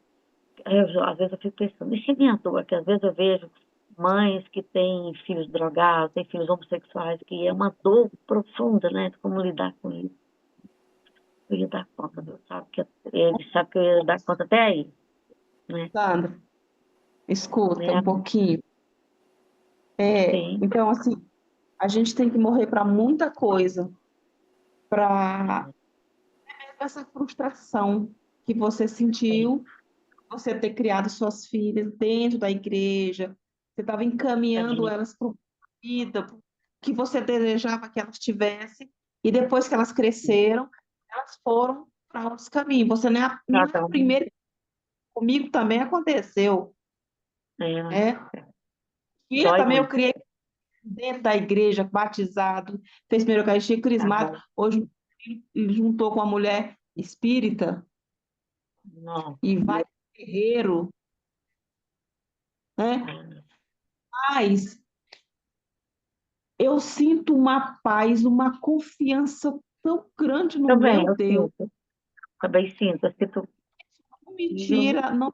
Às vezes eu fico pensando, e se minha dor, que às vezes eu vejo mães que têm filhos drogados, têm filhos homossexuais, que é uma dor profunda, né? De como lidar com isso. Eu ia dar conta, Deus sabe que ele sabe que eu ia dar conta até aí, né? Sandra, escuta É, um pouquinho. sim, Então, assim, a gente tem que morrer para muita coisa, para essa frustração que você sentiu, você ter criado suas filhas dentro da igreja, você estava encaminhando também, elas para a vida, pro que você desejava que elas tivessem, e depois que elas cresceram, elas foram para outros caminhos. Você não é a cada um, primeira, comigo também aconteceu, é, né? Filha dói também eu muito, criei dentro da igreja, batizado, fez primeira Eucaristia, tá crismado. bom? Hoje ele juntou com uma mulher espírita Não, e vai pro terreiro, né? é, Mas eu sinto uma paz, uma confiança tão grande no também, meu eu Deus. sinto, também sinto, eu sinto, Não me e eu tira, não me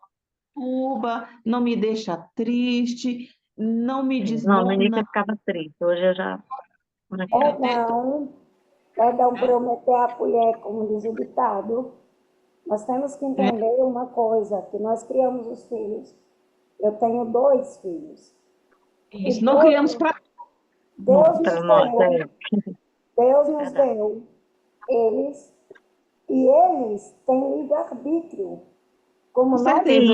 turba, não me deixa triste, não me não, no início eu desmorona. ficava triste, hoje eu já, como é que é? Perdão, perdão por eu meter a colher, como diz o ditado. Nós temos que É, entender uma coisa, que nós criamos os filhos. Eu tenho 2 filhos. E isso, não criamos para Deus Para nos nós, deu, Deus nos verdade. deu eles, e eles têm livre-arbítrio, com como nós, certeza.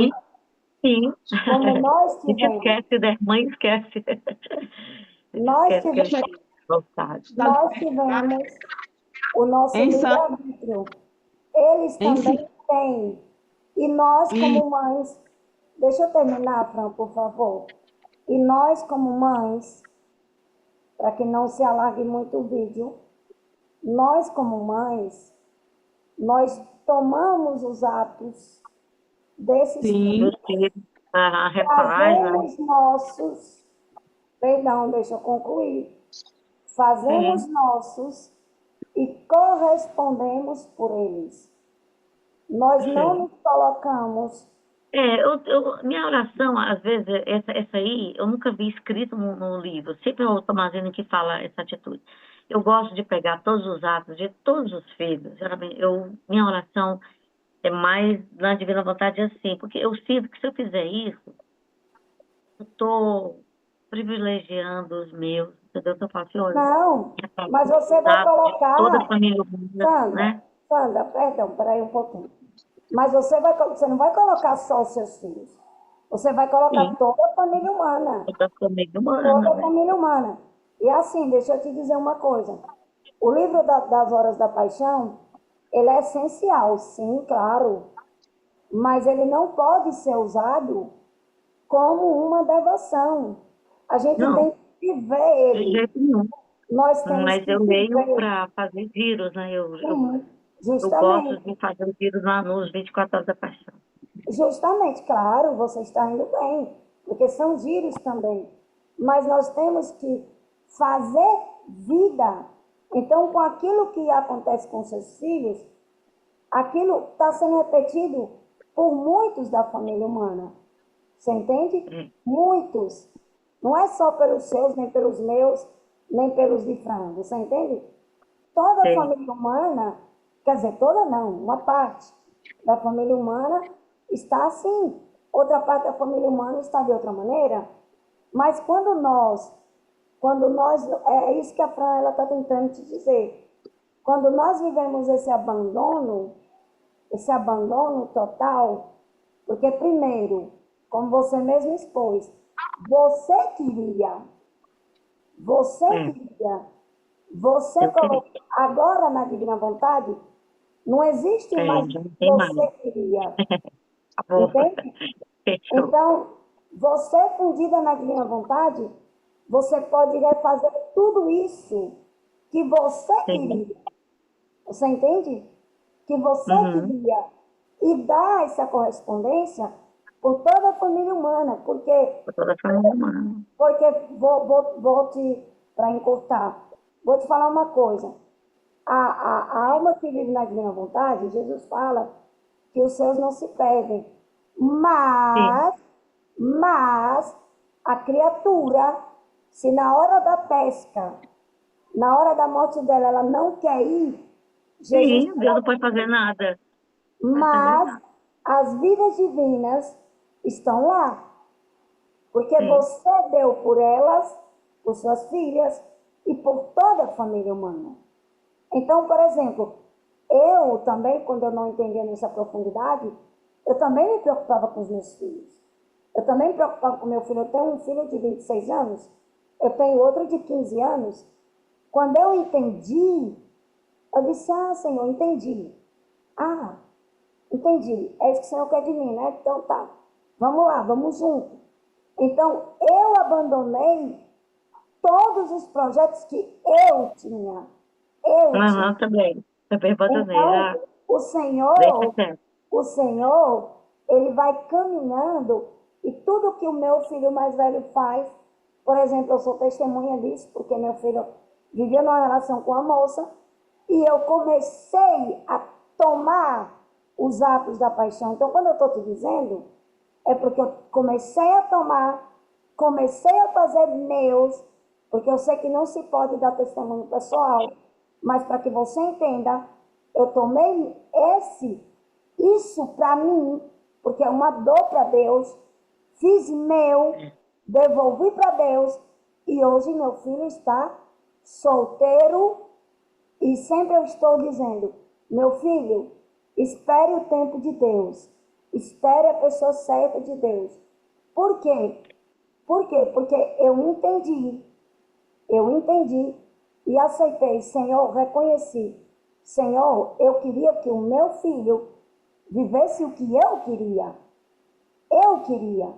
Sim, sim. como nós A gente tivemos. esquece, né? Mãe esquece. A gente Nós esquece que tivemos, eles têm vontade. Da nós liberdade, tivemos o nosso hein, Sandra? livre-arbítrio. Eles Hein, também têm. E nós, filho? como mães, deixa eu terminar, Fran, por favor. E nós, como mães, para que não se alargue muito o vídeo, nós, como mães, nós tomamos os atos desses Sim, Meus filhos, a repaz, né? fazemos nossos, perdão, deixa eu concluir, fazemos Sim. nossos e correspondemos por eles. Nós não Sim. nos colocamos, Minha oração, às vezes, essa aí, eu nunca vi escrito no livro. Sempre é o Tomazino que fala essa atitude. Eu gosto de pegar todos os atos de todos os filhos. Geralmente, minha oração é mais na divina vontade assim, porque eu sinto que se eu fizer isso, eu estou privilegiando os meus, entendeu? Então, eu falo assim, olha, não, é para mas você vai usar de toda a colocar, família humana, Sandra, né? Sandra, perdão, peraí um pouquinho. Mas você não vai colocar só os seus filhos. Você vai colocar Sim, toda a família humana. toda a família humana, Toda a né? família humana. E assim, deixa eu te dizer uma coisa. O livro das Horas da Paixão, ele é essencial, sim, claro. Mas ele não pode ser usado como uma devoção. A gente Não, tem que viver de ele. jeito nenhum. Nós temos Mas que eu leio viver. para fazer giros, né? Sim, Eu gosto justamente. de fazer os giros lá nos 24 horas da paixão. Justamente, claro, você está indo bem, porque são gírios também. Mas nós temos que fazer vida. Então, com aquilo que acontece com seus filhos, aquilo está sendo repetido por muitos da família humana. Você entende? É, Muitos. Não é só pelos seus, nem pelos meus, nem pelos de frango. Você entende? Toda a sei. família humana, quer dizer, toda não, uma parte da família humana está assim. outra parte da família humana está de outra maneira. Mas quando nós, é isso que a Fran ela está tentando te dizer. Quando nós vivemos esse abandono total, porque primeiro, como você mesmo expôs, você queria, você É, queria, você eu queria. colocou, agora na divina vontade, não existe mais Já não tem mais. você queria, Acabou. entende? Fechou. Então, você fundida na divina vontade, você pode refazer tudo isso que você Sim. queria. Você entende? Que você Uhum. queria. E dar essa correspondência por toda a família humana. Por toda a família humana. Porque vou te, para encurtar, vou te falar uma coisa. A alma que vive na divina vontade, Jesus fala que os seus não se perdem. Sim. Mas a criatura, se na hora da pesca, na hora da morte dela, ela não quer ir, Jesus Sim, Deus não pode fazer nada. Pode fazer mas nada. as vidas divinas estão lá, porque Sim. você deu por elas, por suas filhas e por toda a família humana. Então, por exemplo, eu também, quando eu não entendia nessa profundidade, eu também me preocupava com os meus filhos. Eu também me preocupava com meu filho. Eu tenho um filho de 26 anos, eu tenho outro de 15 anos. Quando eu entendi, eu disse, Senhor, entendi. Ah, entendi. É isso que o Senhor quer de mim, né? Então tá. Vamos lá, vamos junto. Então, eu abandonei todos os projetos que eu tinha. Eu tinha. Aham, também. Também abandonei. Então, Ah, o deixa Senhor, quieto. o Senhor, ele vai caminhando e tudo que o meu filho mais velho faz, por exemplo, eu sou testemunha disso, porque meu filho vivia numa relação com a moça e eu comecei a tomar os atos da paixão. Então, quando eu estou te dizendo, é porque eu comecei a tomar, comecei a fazer meus, porque eu sei que não se pode dar testemunho pessoal, mas para que você entenda, eu tomei isso para mim, porque é uma dor para Deus, fiz meu, devolvi para Deus, e hoje meu filho está solteiro, e sempre eu estou dizendo, meu filho, espere o tempo de Deus, espere a pessoa certa de Deus. Por quê? Por quê? Porque eu entendi e aceitei, Senhor, reconheci. Senhor, eu queria que o meu filho vivesse o que eu queria. Eu queria.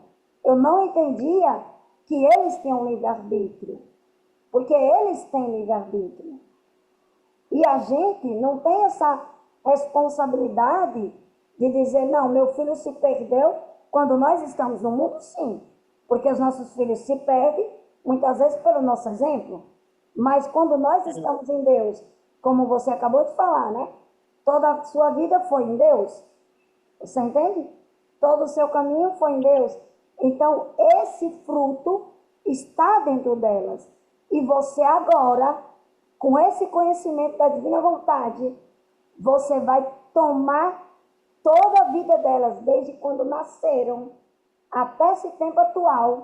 Eu não entendia que eles tinham livre-arbítrio. Porque eles têm livre-arbítrio. E a gente não tem essa responsabilidade de dizer, não, meu filho se perdeu. Quando nós estamos no mundo, sim. Porque os nossos filhos se perdem, muitas vezes pelo nosso exemplo. Mas quando nós estamos em Deus, como você acabou de falar, né? Toda a sua vida foi em Deus. Você entende? Todo o seu caminho foi em Deus. Então, esse fruto está dentro delas. E você agora, com esse conhecimento da divina vontade, você vai tomar toda a vida delas, desde quando nasceram até esse tempo atual,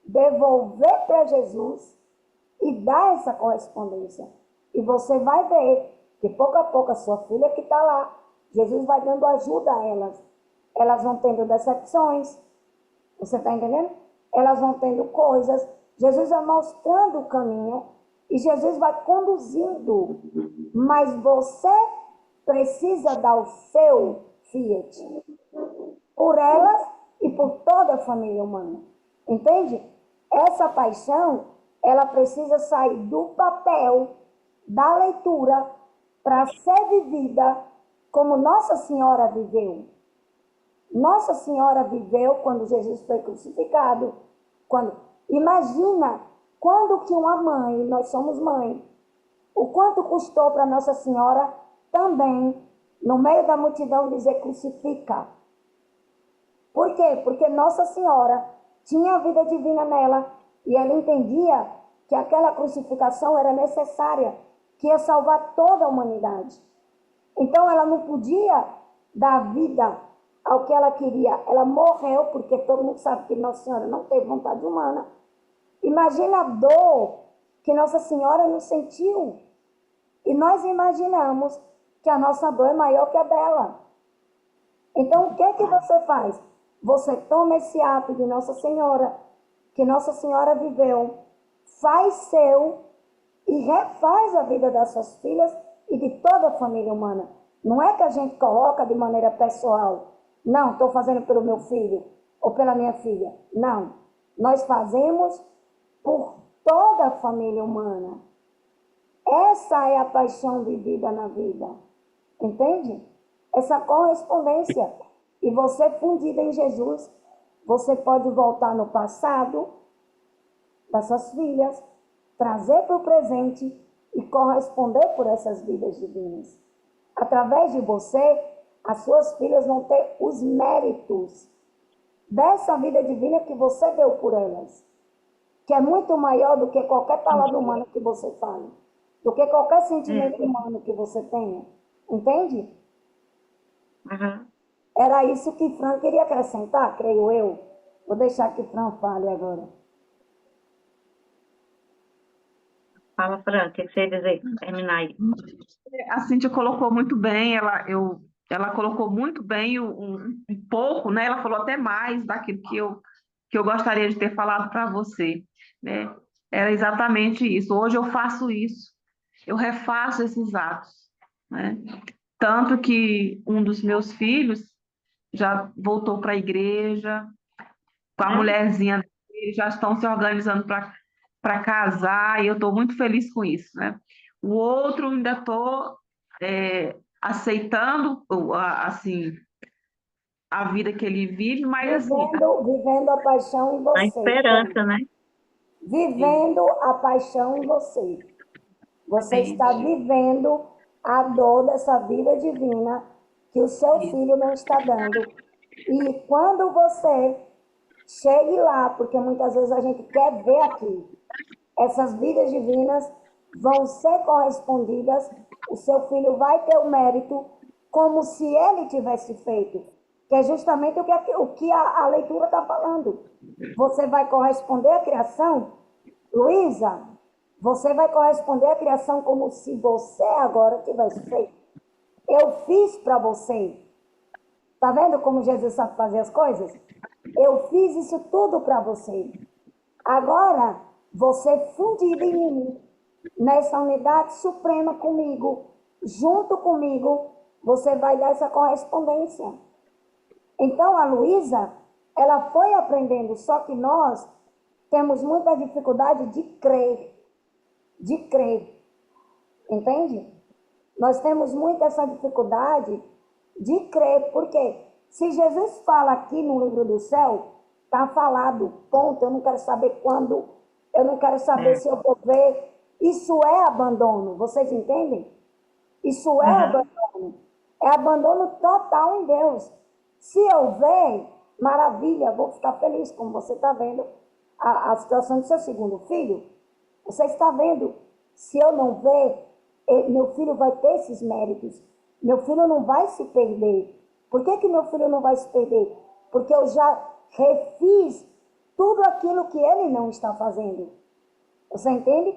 devolver para Jesus e dar essa correspondência. E você vai ver que pouco a pouco a sua filha que está lá, Jesus vai dando ajuda a elas. Elas vão tendo decepções, você está entendendo? Elas vão tendo coisas, Jesus vai mostrando o caminho e Jesus vai conduzindo. Mas você precisa dar o seu fiat por elas e por toda a família humana. Entende? Essa paixão, ela precisa sair do papel da leitura para ser vivida como Nossa Senhora viveu. Nossa Senhora viveu quando Jesus foi crucificado. Imagina quando que uma mãe, nós somos mãe, o quanto custou para Nossa Senhora também, no meio da multidão, dizer crucifica. Por quê? Porque Nossa Senhora tinha a vida divina nela e ela entendia que aquela crucificação era necessária, que ia salvar toda a humanidade. Então ela não podia dar vida ao que ela queria. Ela morreu, porque todo mundo sabe que Nossa Senhora não teve vontade humana. Imagina a dor que Nossa Senhora nos sentiu. E nós imaginamos que a nossa dor é maior que a dela. Então, o que é que você faz? Você toma esse ato de Nossa Senhora, que Nossa Senhora viveu, faz seu e refaz a vida das suas filhas e de toda a família humana. Não é que a gente coloca de maneira pessoal. Não, estou fazendo pelo meu filho ou pela minha filha. Não. Nós fazemos por toda a família humana. Essa é a paixão vivida na vida. Entende? Essa correspondência. E você fundida em Jesus, você pode voltar no passado das suas filhas, trazer para o presente e corresponder por essas vidas divinas. Através de você, as suas filhas vão ter os méritos dessa vida divina que você deu por elas, que é muito maior do que qualquer palavra humana que você fale, do que qualquer sentimento humano que você tenha. Entende? Uhum. Era isso que Fran queria acrescentar, creio eu. Vou deixar que Fran fale agora. Fala, Fran, o que você ia dizer? Terminar aí. A Cíntia colocou muito bem, ela colocou muito bem um pouco, né? Ela falou até mais daquilo que eu gostaria de ter falado para você, né? Era exatamente isso. Hoje eu faço isso, eu refaço esses atos, né? Tanto que um dos meus filhos já voltou para a igreja, com a mulherzinha dele, já estão se organizando para casar, e eu estou muito feliz com isso, né? O outro ainda estou aceitando, assim, a vida que ele vive, mas assim, Vivendo a paixão em A você. esperança, né? Vivendo a paixão em você. Você Sim. está vivendo a dor dessa vida divina que o seu filho não está dando. E quando você chegue lá, porque muitas vezes a gente quer ver aqui, essas vidas divinas vão ser correspondidas, o seu filho vai ter o mérito como se ele tivesse feito, que é justamente o que a leitura está falando. Você vai corresponder à criação, Luísa, você vai corresponder à criação como se você agora tivesse feito. Eu fiz para você. Tá vendo como Jesus sabe fazer as coisas? Eu fiz isso tudo para você. Agora, você fundido em mim, nessa unidade suprema comigo, junto comigo, você vai dar essa correspondência. Então, a Luísa, ela foi aprendendo, só que nós temos muita dificuldade de crer. De crer. Entende? Nós temos muito essa dificuldade de crer, porque se Jesus fala aqui no livro do céu, está falado, ponto, eu não quero saber quando, eu não quero saber se eu vou ver. Isso é abandono, vocês entendem? Isso é abandono. É abandono total em Deus. Se eu ver, maravilha, vou ficar feliz, como você está vendo a situação do seu segundo filho. Você está vendo, se eu não ver, meu filho vai ter esses méritos. Meu filho não vai se perder. Por que meu filho não vai se perder? Porque eu já refiz tudo aquilo que ele não está fazendo. Você entende?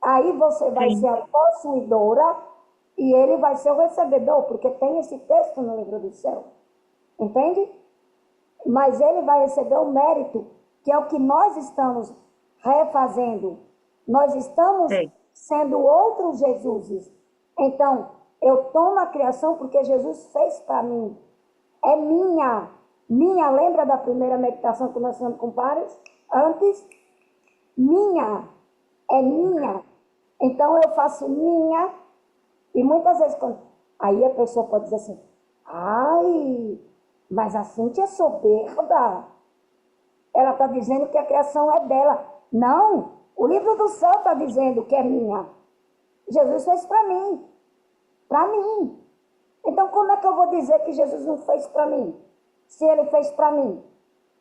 Aí você vai ser a possuidora e ele vai ser o recebedor, porque tem esse texto no livro do céu. Entende? Mas ele vai receber o mérito, que é o que nós estamos refazendo. Nós estamos sendo outros Jesuses. Então, eu tomo a criação porque Jesus fez para mim. É minha. Minha, lembra da primeira meditação que nós fizemos com pares? Antes? Minha. É minha. Então, eu faço minha. E muitas vezes, aí a pessoa pode dizer assim, ai, mas a Cíntia é soberba. Ela está dizendo que a criação é dela. Não, o livro do céu está dizendo que é minha. Jesus fez para mim. Para mim. Então, como é que eu vou dizer que Jesus não fez para mim? Se ele fez para mim.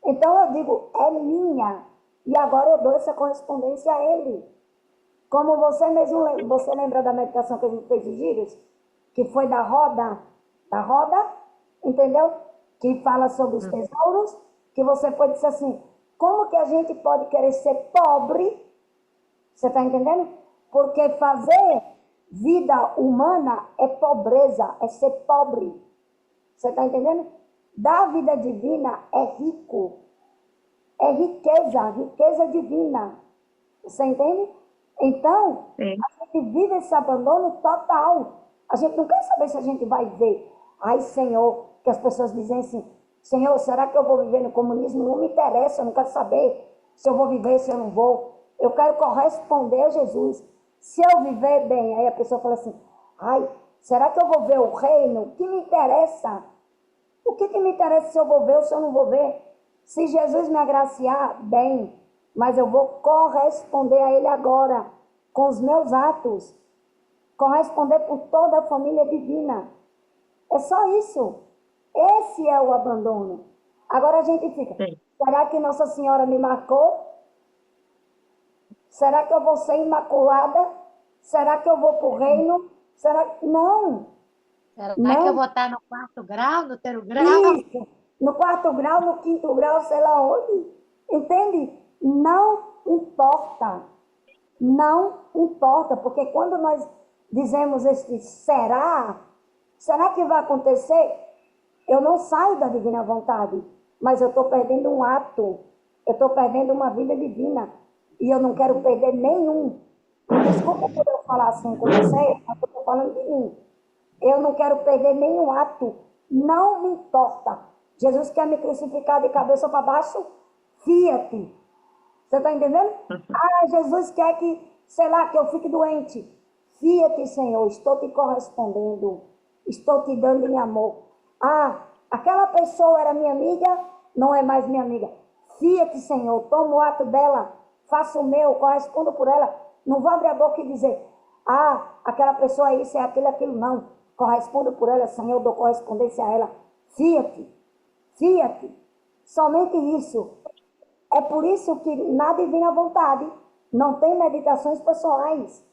Então, eu digo, é minha. E agora eu dou essa correspondência a ele. Como você mesmo lembra, você lembra da meditação que a gente fez de gírios? Que foi da roda, entendeu? que fala sobre os tesouros, que você pode dizer assim, como que a gente pode querer ser pobre? Você está entendendo? Porque fazer vida humana é pobreza, é ser pobre. Você está entendendo? Dar vida divina é rico, é riqueza, riqueza divina. Você entende? Então, Sim. a gente vive esse abandono total. A gente não quer saber se a gente vai ver. Ai, Senhor, que as pessoas dizem assim, Senhor, será que eu vou viver no comunismo? Não me interessa, eu não quero saber se eu vou viver, se eu não vou. Eu quero corresponder a Jesus. Se eu viver bem, aí a pessoa fala assim, ai, será que eu vou ver o reino? O que me interessa? O que me interessa se eu vou ver ou se eu não vou ver? Se Jesus me agraciar, bem, mas eu vou corresponder a Ele agora, com os meus atos. Corresponder por toda a família divina. É só isso. Esse é o abandono. Agora a gente fica, Sim. será que Nossa Senhora me marcou? Será que eu vou ser imaculada? Será que eu vou para o reino? Será que... Não, Será que eu não. vou estar no 4º grau, no 3º grau? Isso. No 4º grau, no 5º grau, sei lá onde. Entende? Não importa. Não importa, porque quando nós dizemos esse será que vai acontecer? Eu não saio da divina vontade, mas eu estou perdendo um ato, eu estou perdendo uma vida divina, e eu não quero perder nenhum. Desculpa por eu falar assim com você, mas eu estou falando de mim. Eu não quero perder nenhum ato, não me importa. Jesus quer me crucificar de cabeça para baixo? Fiat. Você está entendendo? Ah, Jesus quer que, sei lá, que eu fique doente. Fiat, Senhor, estou te correspondendo. Estou te dando em amor. Ah, aquela pessoa era minha amiga, não é mais minha amiga. Fiat, Senhor, tomo o ato dela, faço o meu, correspondo por ela. Não vou abrir a boca e dizer, ah, aquela pessoa é isso, é aquilo, aquilo. Não. Correspondo por ela, Senhor, dou correspondência a ela. Fiat, Fiat. Somente isso. É por isso que na divina vontade não tem meditações pessoais.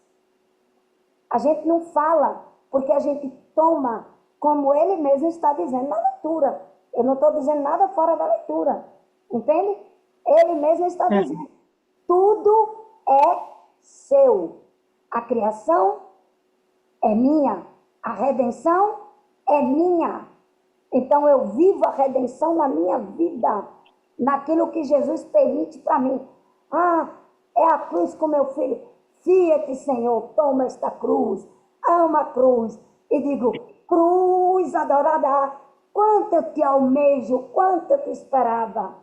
A gente não fala, porque a gente toma, como ele mesmo está dizendo na leitura. Eu não estou dizendo nada fora da leitura. Entende? Ele mesmo está dizendo. Tudo é seu. A criação é minha. A redenção é minha. Então eu vivo a redenção na minha vida, naquilo que Jesus permite para mim. Ah, é a cruz com meu filho. Fiat, Senhor, toma esta cruz. Ama a cruz. E digo, cruz adorada, quanto eu te almejo, quanto eu te esperava.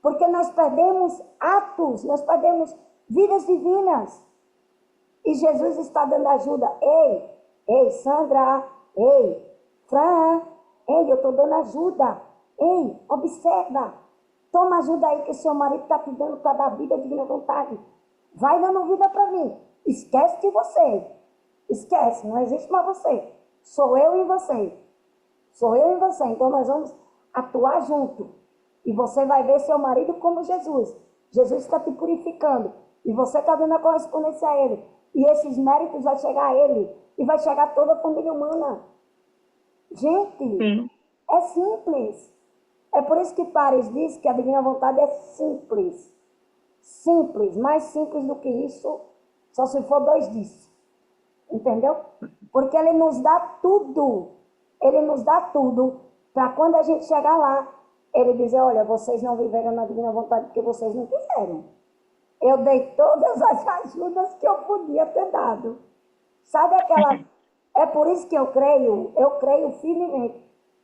Porque nós perdemos atos, nós perdemos vidas divinas. E Jesus está dando ajuda. Ei, Sandra, ei, Fran, ei, eu estou dando ajuda. Ei, observa. Toma ajuda aí que seu marido está te dando para dar vida divina vontade. Vai dando vida para mim. Esquece de você. Esquece, não existe mais você. Sou eu e você. Sou eu e você. Então nós vamos atuar junto. E você vai ver seu marido como Jesus. Jesus está te purificando. E você está dando a correspondência a ele. E esses méritos vai chegar a ele. E vai chegar a toda a família humana. Gente, Sim. é simples. É por isso que Paris diz que a divina vontade é simples. Simples. Mais simples do que isso, só se for 2 disso. Entendeu? Porque ele nos dá tudo. Ele nos dá tudo para quando a gente chegar lá, ele dizer, olha, vocês não viveram na divina vontade porque vocês não quiseram. Eu dei todas as ajudas que eu podia ter dado. Sabe aquela... É por isso que eu creio firmemente,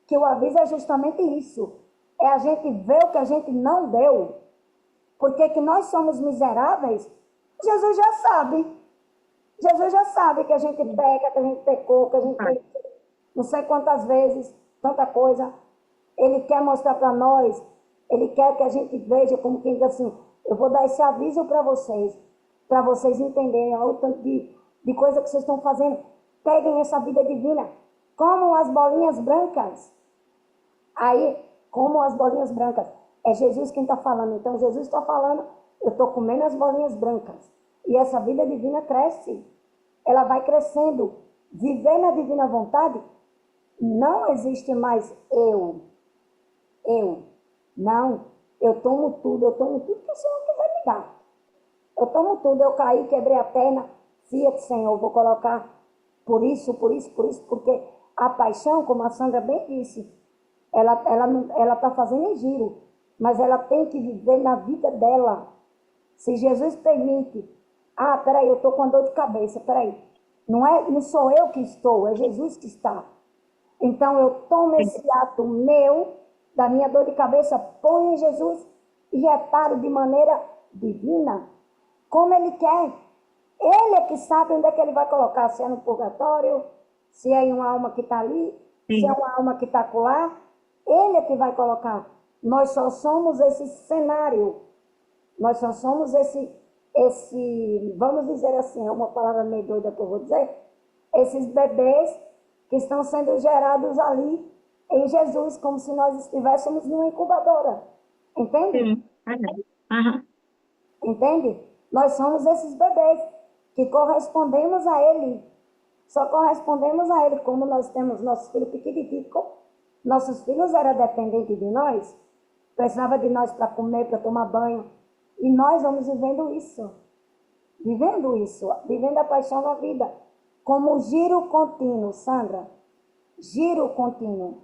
que o aviso é justamente isso. É a gente ver o que a gente não deu. Porque que nós somos miseráveis, Jesus já sabe. Jesus já sabe que a gente peca, que a gente pecou, que a gente fez não sei quantas vezes, tanta coisa. Ele quer mostrar para nós, ele quer que a gente veja como quem diz assim, eu vou dar esse aviso para vocês entenderem olha o tanto de coisa que vocês estão fazendo. Peguem essa vida divina, comam as bolinhas brancas. Aí, comam as bolinhas brancas. É Jesus quem está falando. Então, Jesus está falando, eu estou comendo as bolinhas brancas. E essa vida divina cresce. Ela vai crescendo. Viver na divina vontade, não existe mais eu. Eu. Não, eu tomo tudo que o Senhor quiser me dar. Eu tomo tudo, eu caí, quebrei a perna, Fiat, Senhor, vou colocar por isso, porque a paixão, como a Sandra bem disse, ela está fazendo em giro, mas ela tem que viver na vida dela. Se Jesus permite, peraí, eu estou com dor de cabeça, peraí, não sou eu que estou, é Jesus que está. Então eu tomo esse ato meu, da minha dor de cabeça, ponho em Jesus e reparo de maneira divina, como Ele quer. Ele é que sabe onde é que Ele vai colocar, se é no purgatório, se é em uma alma que está ali, se é Sim. uma alma que está acolá, Ele é que vai colocar. Nós só somos esse cenário, nós só somos vamos dizer assim, é uma palavra meio doida que eu vou dizer, esses bebês que estão sendo gerados ali em Jesus, como se nós estivéssemos numa incubadora. Entende? Sim. Verdade. Aham. Entende? Nós somos esses bebês que correspondemos a Ele. Só correspondemos a Ele como nós temos nossos filhos pequeniticos. Nossos filhos eram dependentes de nós, precisava de nós para comer, para tomar banho. E nós vamos vivendo isso, vivendo a paixão da vida, como giro contínuo, Sandra, giro contínuo.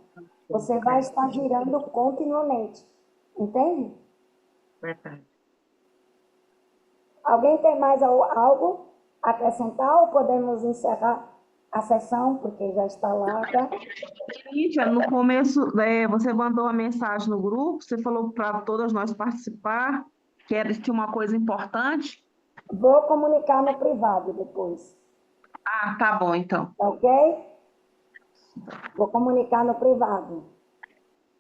Você vai estar girando continuamente, entende? Verdade. Alguém tem mais algo a acrescentar ou podemos encerrar a sessão, porque já está larga? Cíntia, no começo, você mandou uma mensagem no grupo, você falou para todas nós participar, tinha uma coisa importante. Vou comunicar no privado depois, Ah, tá bom, então. tá ok? Vou comunicar no privado.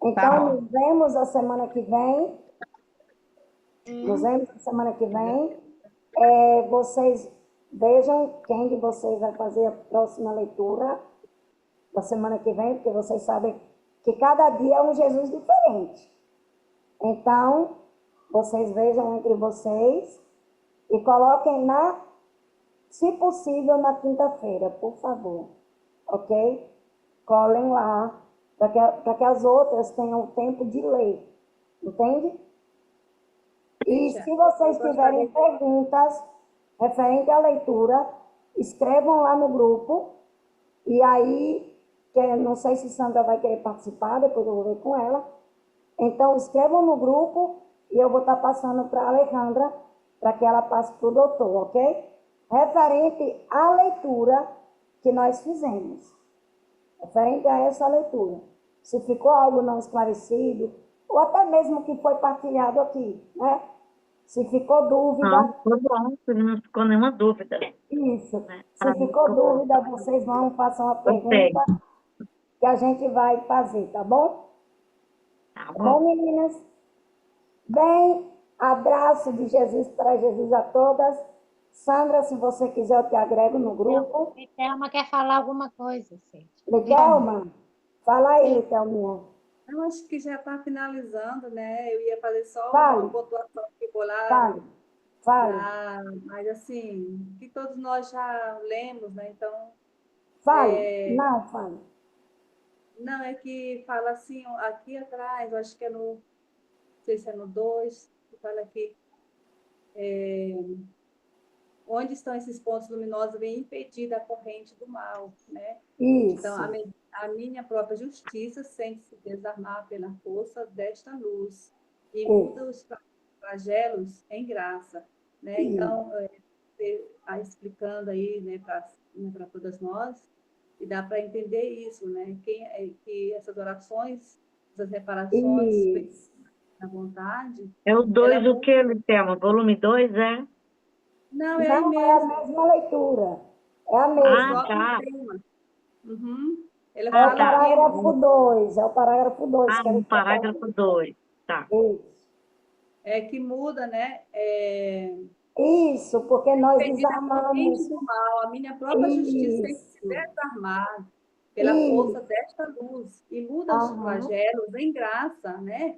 Tá Então, bom. nos vemos a semana que vem. Nos vemos a semana que vem. Vocês vejam quem de vocês vai fazer a próxima leitura da semana que vem, porque vocês sabem que cada dia é um Jesus diferente. Então, vocês vejam entre vocês e coloquem se possível, na quinta-feira, por favor. Ok? Colhem lá, para que as outras tenham tempo de ler. Entende? E Cíntia, se vocês eu tiverem gostaria perguntas referente à leitura, escrevam lá no grupo. E aí, não sei se Sandra vai querer participar, depois eu vou ver com ela. Então, escrevam no grupo e eu vou estar passando para a Alejandra, para que ela passe para o doutor, ok? Referente à leitura que nós fizemos. Referente a essa leitura. Se ficou algo não esclarecido, ou até mesmo que foi partilhado aqui, né? Se ficou dúvida, Não, ficou bom, não ficou nenhuma dúvida, isso. né? Se Para mim ficou ficou bom. dúvida, vocês vão, façam a Gostei. pergunta que a gente vai fazer, tá bom? Tá Tá bom. bom, meninas? Bem, abraço de Jesus para Jesus a todas. Sandra, se você quiser, eu te agrego no grupo. Thelma quer falar alguma coisa, Cíntia. Litelma, fala aí, Litelminha. Eu acho que já está finalizando, né? Eu ia fazer só uma Fale, pontuação que ficou lá, fale, fale, mas assim, que todos nós já lemos, né? Então, fale. Não, fale. não, é que fala assim, aqui atrás, eu acho que não sei se é no 2, que fala aqui, onde estão esses pontos luminosos, vem impedida a corrente do mal, né? Então, Isso. a minha própria justiça sente-se desarmar pela força desta luz e Isso. muda os flagelos em graça, né? Isso. Então, você está explicando aí, né, para todas nós, e dá para entender isso, né? Que essas orações, essas reparações feitas Isso. na vontade, É o ela 2 o muda. que, Thelma? Volume 2, é? Não, é aí Não é a mesmo, mesma leitura. É a é Ah, mesma. só um tá. tema. Uhum. Ele É Ah, o fala tá. aqui, parágrafo 2. É o parágrafo 2 Ah, que ele no está falando. parágrafo 2. Tá. Isso. que muda, né? Isso, porque nós Impedida a corrente desarmamos. do mal, a minha própria justiça tem que se Isso. desarmar pela força Isso. desta luz e muda os Aham. flagelos em graça, né?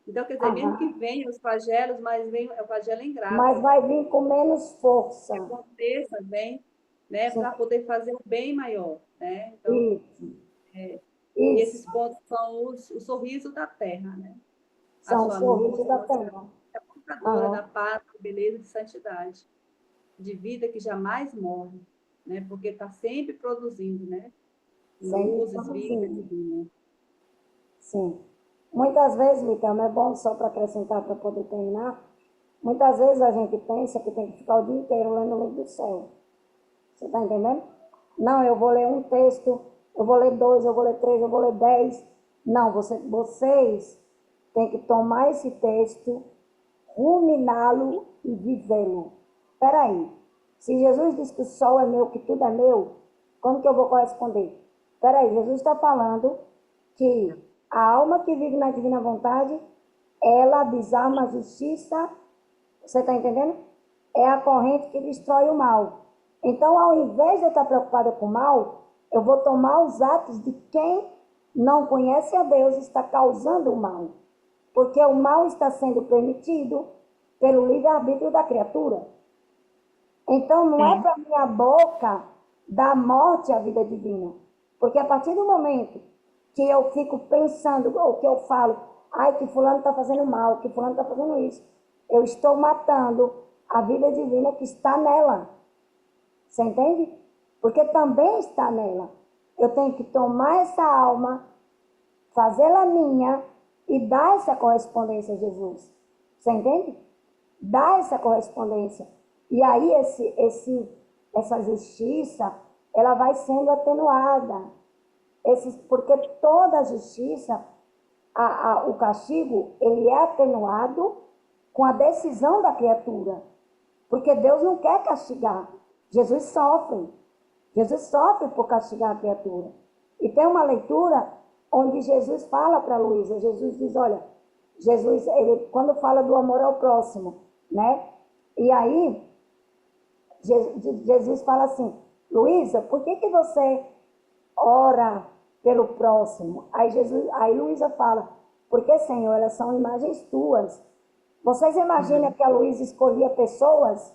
Então, quer dizer, mesmo que Aham. venham os flagelos, mas vem o flagelo em Mas graça. vai vir com menos Que força. aconteça bem, né? Sim. Para poder fazer o bem maior, né? Então, Isso. E Isso, esses pontos são o sorriso da terra, né? A são os sua luz, sorrisos da você terra. é a portadora da Aham. paz, da beleza e de santidade, de vida que jamais morre, né? Porque está sempre produzindo, né? Sempre Luzes, vida produzindo. divina. Sim. Muitas vezes, Micael, é bom só para acrescentar para poder terminar. Muitas vezes a gente pensa que tem que ficar o dia inteiro lendo o livro do céu. Você está entendendo? Não, eu vou ler um texto, eu vou ler 2, eu vou ler 3, eu vou ler 10. Não, vocês têm que tomar esse texto, ruminá-lo e vivê-lo. Espera aí. Se Jesus diz que o sol é meu, que tudo é meu, como que eu vou corresponder? Espera aí, Jesus está falando que a alma que vive na divina vontade, ela desarma a justiça. Você está entendendo? É a corrente que destrói o mal. Então, ao invés de eu estar preocupada com o mal, eu vou tomar os atos de quem não conhece a Deus e está causando o mal. Porque o mal está sendo permitido pelo livre-arbítrio da criatura. Então, não é Sim, para minha boca dar morte à vida divina. Porque a partir do momento que eu fico pensando, ou que eu falo, ai, que fulano está fazendo mal, que fulano está fazendo isso, eu estou matando a vida divina que está nela. Você entende? Porque também está nela. Eu tenho que tomar essa alma, fazê-la minha e dar essa correspondência a Jesus. Você entende? Dá essa correspondência. E aí essa justiça, ela vai sendo atenuada. Porque toda justiça, o castigo, ele é atenuado com a decisão da criatura. Porque Deus não quer castigar. Jesus sofre. Jesus sofre por castigar a criatura. E tem uma leitura onde Jesus fala para Luísa, Jesus diz, olha, Jesus, ele, quando fala do amor ao próximo, né? E aí, Jesus fala assim, Luísa, por que você ora pelo próximo? Aí Luísa fala, porque, Senhor, elas são imagens tuas. Vocês imaginam que a Luísa escolhia pessoas?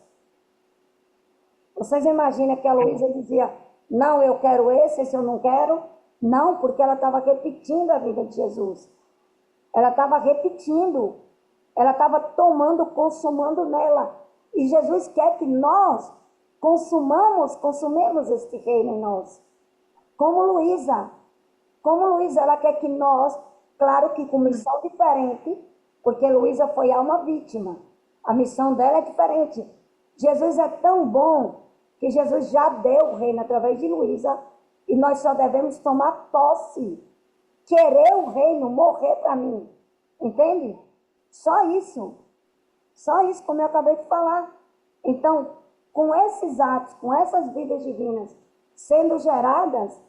Vocês imaginam que a Luísa dizia, não, eu quero esse eu não quero? Não, porque ela estava repetindo a vida de Jesus. Ela estava repetindo. Ela estava tomando, consumando nela. E Jesus quer que nós consumemos este reino em nós. Como Luísa. Como Luísa, ela quer que nós, claro que com missão diferente, porque Luísa foi alma vítima. A missão dela é diferente. Jesus é tão bom que Jesus já deu o reino através de Luísa e nós só devemos tomar posse, querer o reino, morrer para mim. Entende? Só isso. Só isso, como eu acabei de falar. Então, com esses atos, com essas vidas divinas sendo geradas,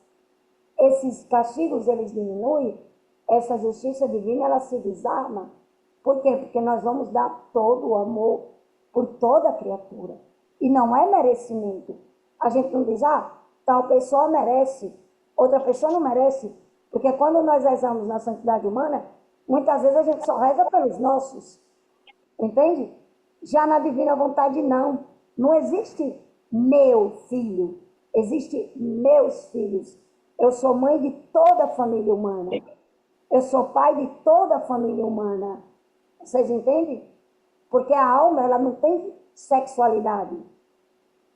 esses castigos, eles diminuem, essa justiça divina, ela se desarma. Por quê? Porque nós vamos dar todo o amor por toda a criatura. E não é merecimento. A gente não diz, tal pessoa merece, outra pessoa não merece. Porque quando nós rezamos na santidade humana, muitas vezes a gente só reza pelos nossos. Entende? Já na divina vontade, não. Não existe meu filho. Existe meus filhos. Eu sou mãe de toda a família humana. Eu sou pai de toda a família humana. Vocês entendem? Porque a alma, ela não tem sexualidade.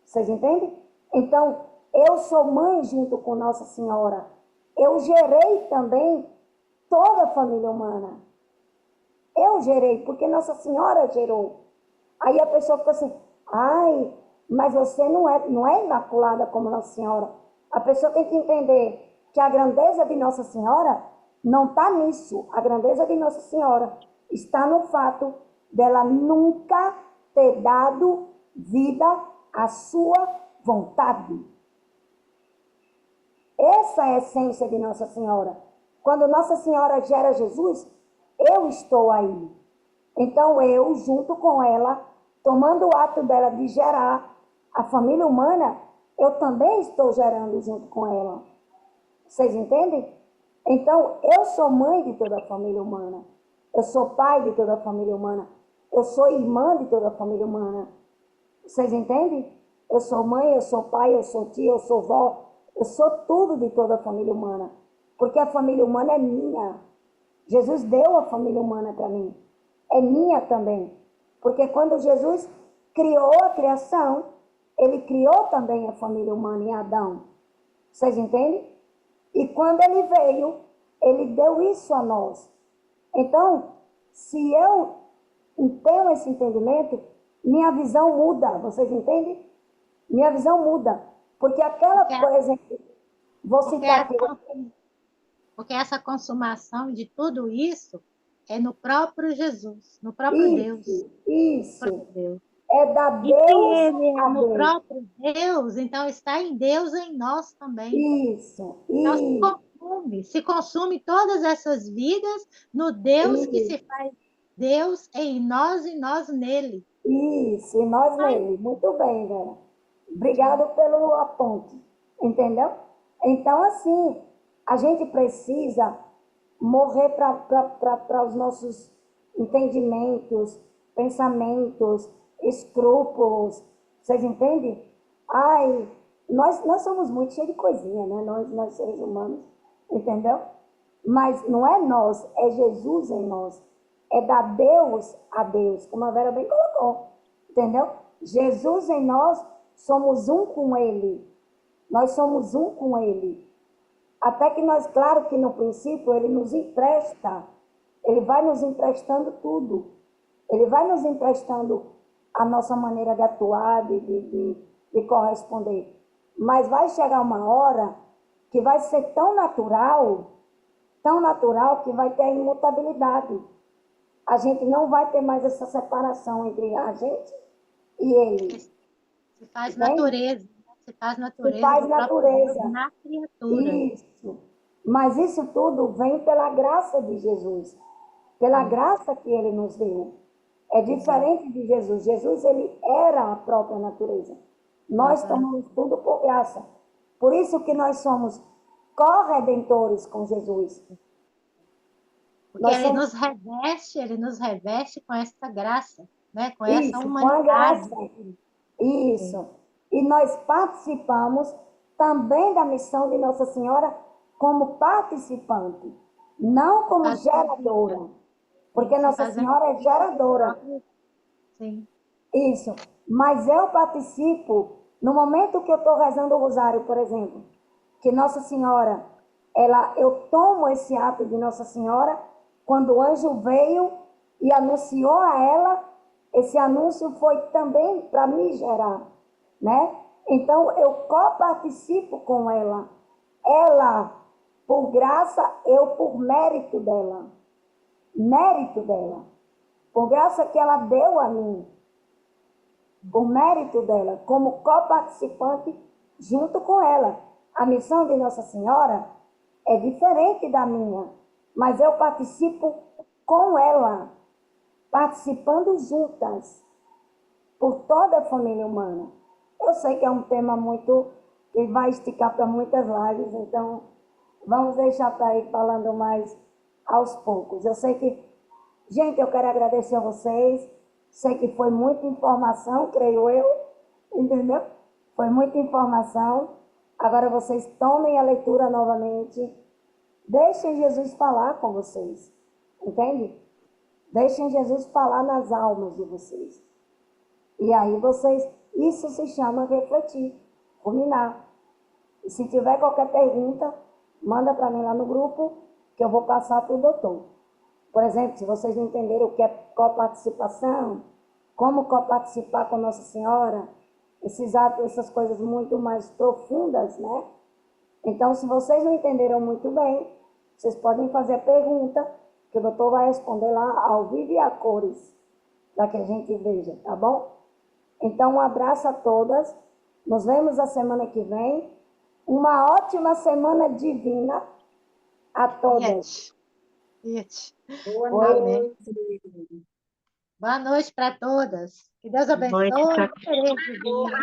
Vocês entendem? Então, eu sou mãe junto com Nossa Senhora. Eu gerei também toda a família humana. Eu gerei, porque Nossa Senhora gerou. Aí a pessoa fica assim, ai, mas você não é imaculada como Nossa Senhora. A pessoa tem que entender que a grandeza de Nossa Senhora não está nisso. A grandeza de Nossa Senhora está no fato dela nunca ter dado vida à sua vontade. Essa é a essência de Nossa Senhora. Quando Nossa Senhora gera Jesus, eu estou aí. Então eu, junto com ela, tomando o ato dela de gerar a família humana, eu também estou gerando junto com ela. Vocês entendem? Então, eu sou mãe de toda a família humana. Eu sou pai de toda a família humana. Eu sou irmã de toda a família humana. Vocês entendem? Eu sou mãe, eu sou pai, eu sou tia, eu sou vó. Eu sou tudo de toda a família humana. porque a família humana é minha. Jesus deu a família humana para mim. É minha também. Porque quando Jesus criou a criação, ele criou também a família humana em Adão. Vocês entendem? E quando ele veio, ele deu isso a nós. Então, se eu tenho esse entendimento, minha visão muda. Vocês entendem? Minha visão muda. Porque aquela, Porque, por exemplo, vou porque, citar aqui. porque essa consumação de tudo isso é no próprio Jesus, no próprio Deus. Isso, No isso. próprio Deus. É da E se Deus ele é a no Deus. próprio Deus, então está em Deus em nós também. Isso, Então isso, se consome todas essas vidas no Deus que se isso, faz Deus em nós e nós nele. isso. E nós nele. Muito bem, Vera. Obrigado pelo aponte. Entendeu? Então, assim, a gente precisa morrer para os nossos entendimentos, pensamentos, escrúpulos. Vocês entendem? Ai, nós somos muito cheios de coisinha, né? Nós seres humanos. Entendeu? Mas não é nós, é Jesus em nós. É da Deus a Deus, como a Vera bem colocou. Entendeu? Jesus em nós, somos um com Ele. Nós somos um com Ele. Até que nós, claro que no princípio, Ele nos empresta. Ele vai nos emprestando tudo. Ele vai nos emprestando a nossa maneira de atuar, de corresponder. Mas vai chegar uma hora que vai ser tão natural que vai ter a imutabilidade. A gente não vai ter mais essa separação entre a gente e ele. Se faz Entende? natureza, né? Se faz Se natureza faz do próprio Deus natureza. na criatura. Isso. Mas isso tudo vem pela graça de Jesus. Pela graça que ele nos deu. É diferente de Jesus. Jesus, ele era a própria natureza. Nós tomamos tudo por graça. Por isso que nós somos corredentores com Jesus. Porque Nós somos ele nos reveste com essa graça, né? Com essa isso, com a humanidade. graça. Isso. E nós participamos também da missão de Nossa Senhora como participante, não como Faz- geradora. Porque se Nossa fazendo Senhora é geradora. Sim. Isso. Mas eu participo no momento que eu estou rezando o rosário, por exemplo, que Nossa Senhora, eu tomo esse ato de Nossa Senhora quando o anjo veio e anunciou a ela. Esse anúncio foi também para me gerar, né? Então eu coparticipo com ela. Ela por graça, eu por mérito dela. Mérito dela. Por graça que ela deu a mim. Por mérito dela, como coparticipante junto com ela. A missão de Nossa Senhora é diferente da minha, mas eu participo com ela, participando juntas, por toda a família humana. Eu sei que é um tema muito que vai esticar para muitas lives, então vamos deixar para ir falando mais aos poucos. Eu sei que, gente, eu quero agradecer a vocês. Sei que foi muita informação, creio eu, entendeu? Foi muita informação. Agora vocês tomem a leitura novamente. Deixem Jesus falar com vocês, entende? Deixem Jesus falar nas almas de vocês. E aí vocês, isso se chama refletir, ruminar. E se tiver qualquer pergunta, manda para mim lá no grupo, que eu vou passar para o doutor. Por exemplo, se vocês não entenderam o que é coparticipação, como coparticipar com Nossa Senhora, esses atos, essas coisas muito mais profundas, né? Então, se vocês não entenderam muito bem, vocês podem fazer a pergunta, que o doutor vai responder lá ao vivo e a cores, para que a gente veja, tá bom? Então, um abraço a todas. Nos vemos a semana que vem. Uma ótima semana divina a todas. Boa Amém. noite. Boa noite para todas. Que Deus Boa noite abençoe. para Tereza divina.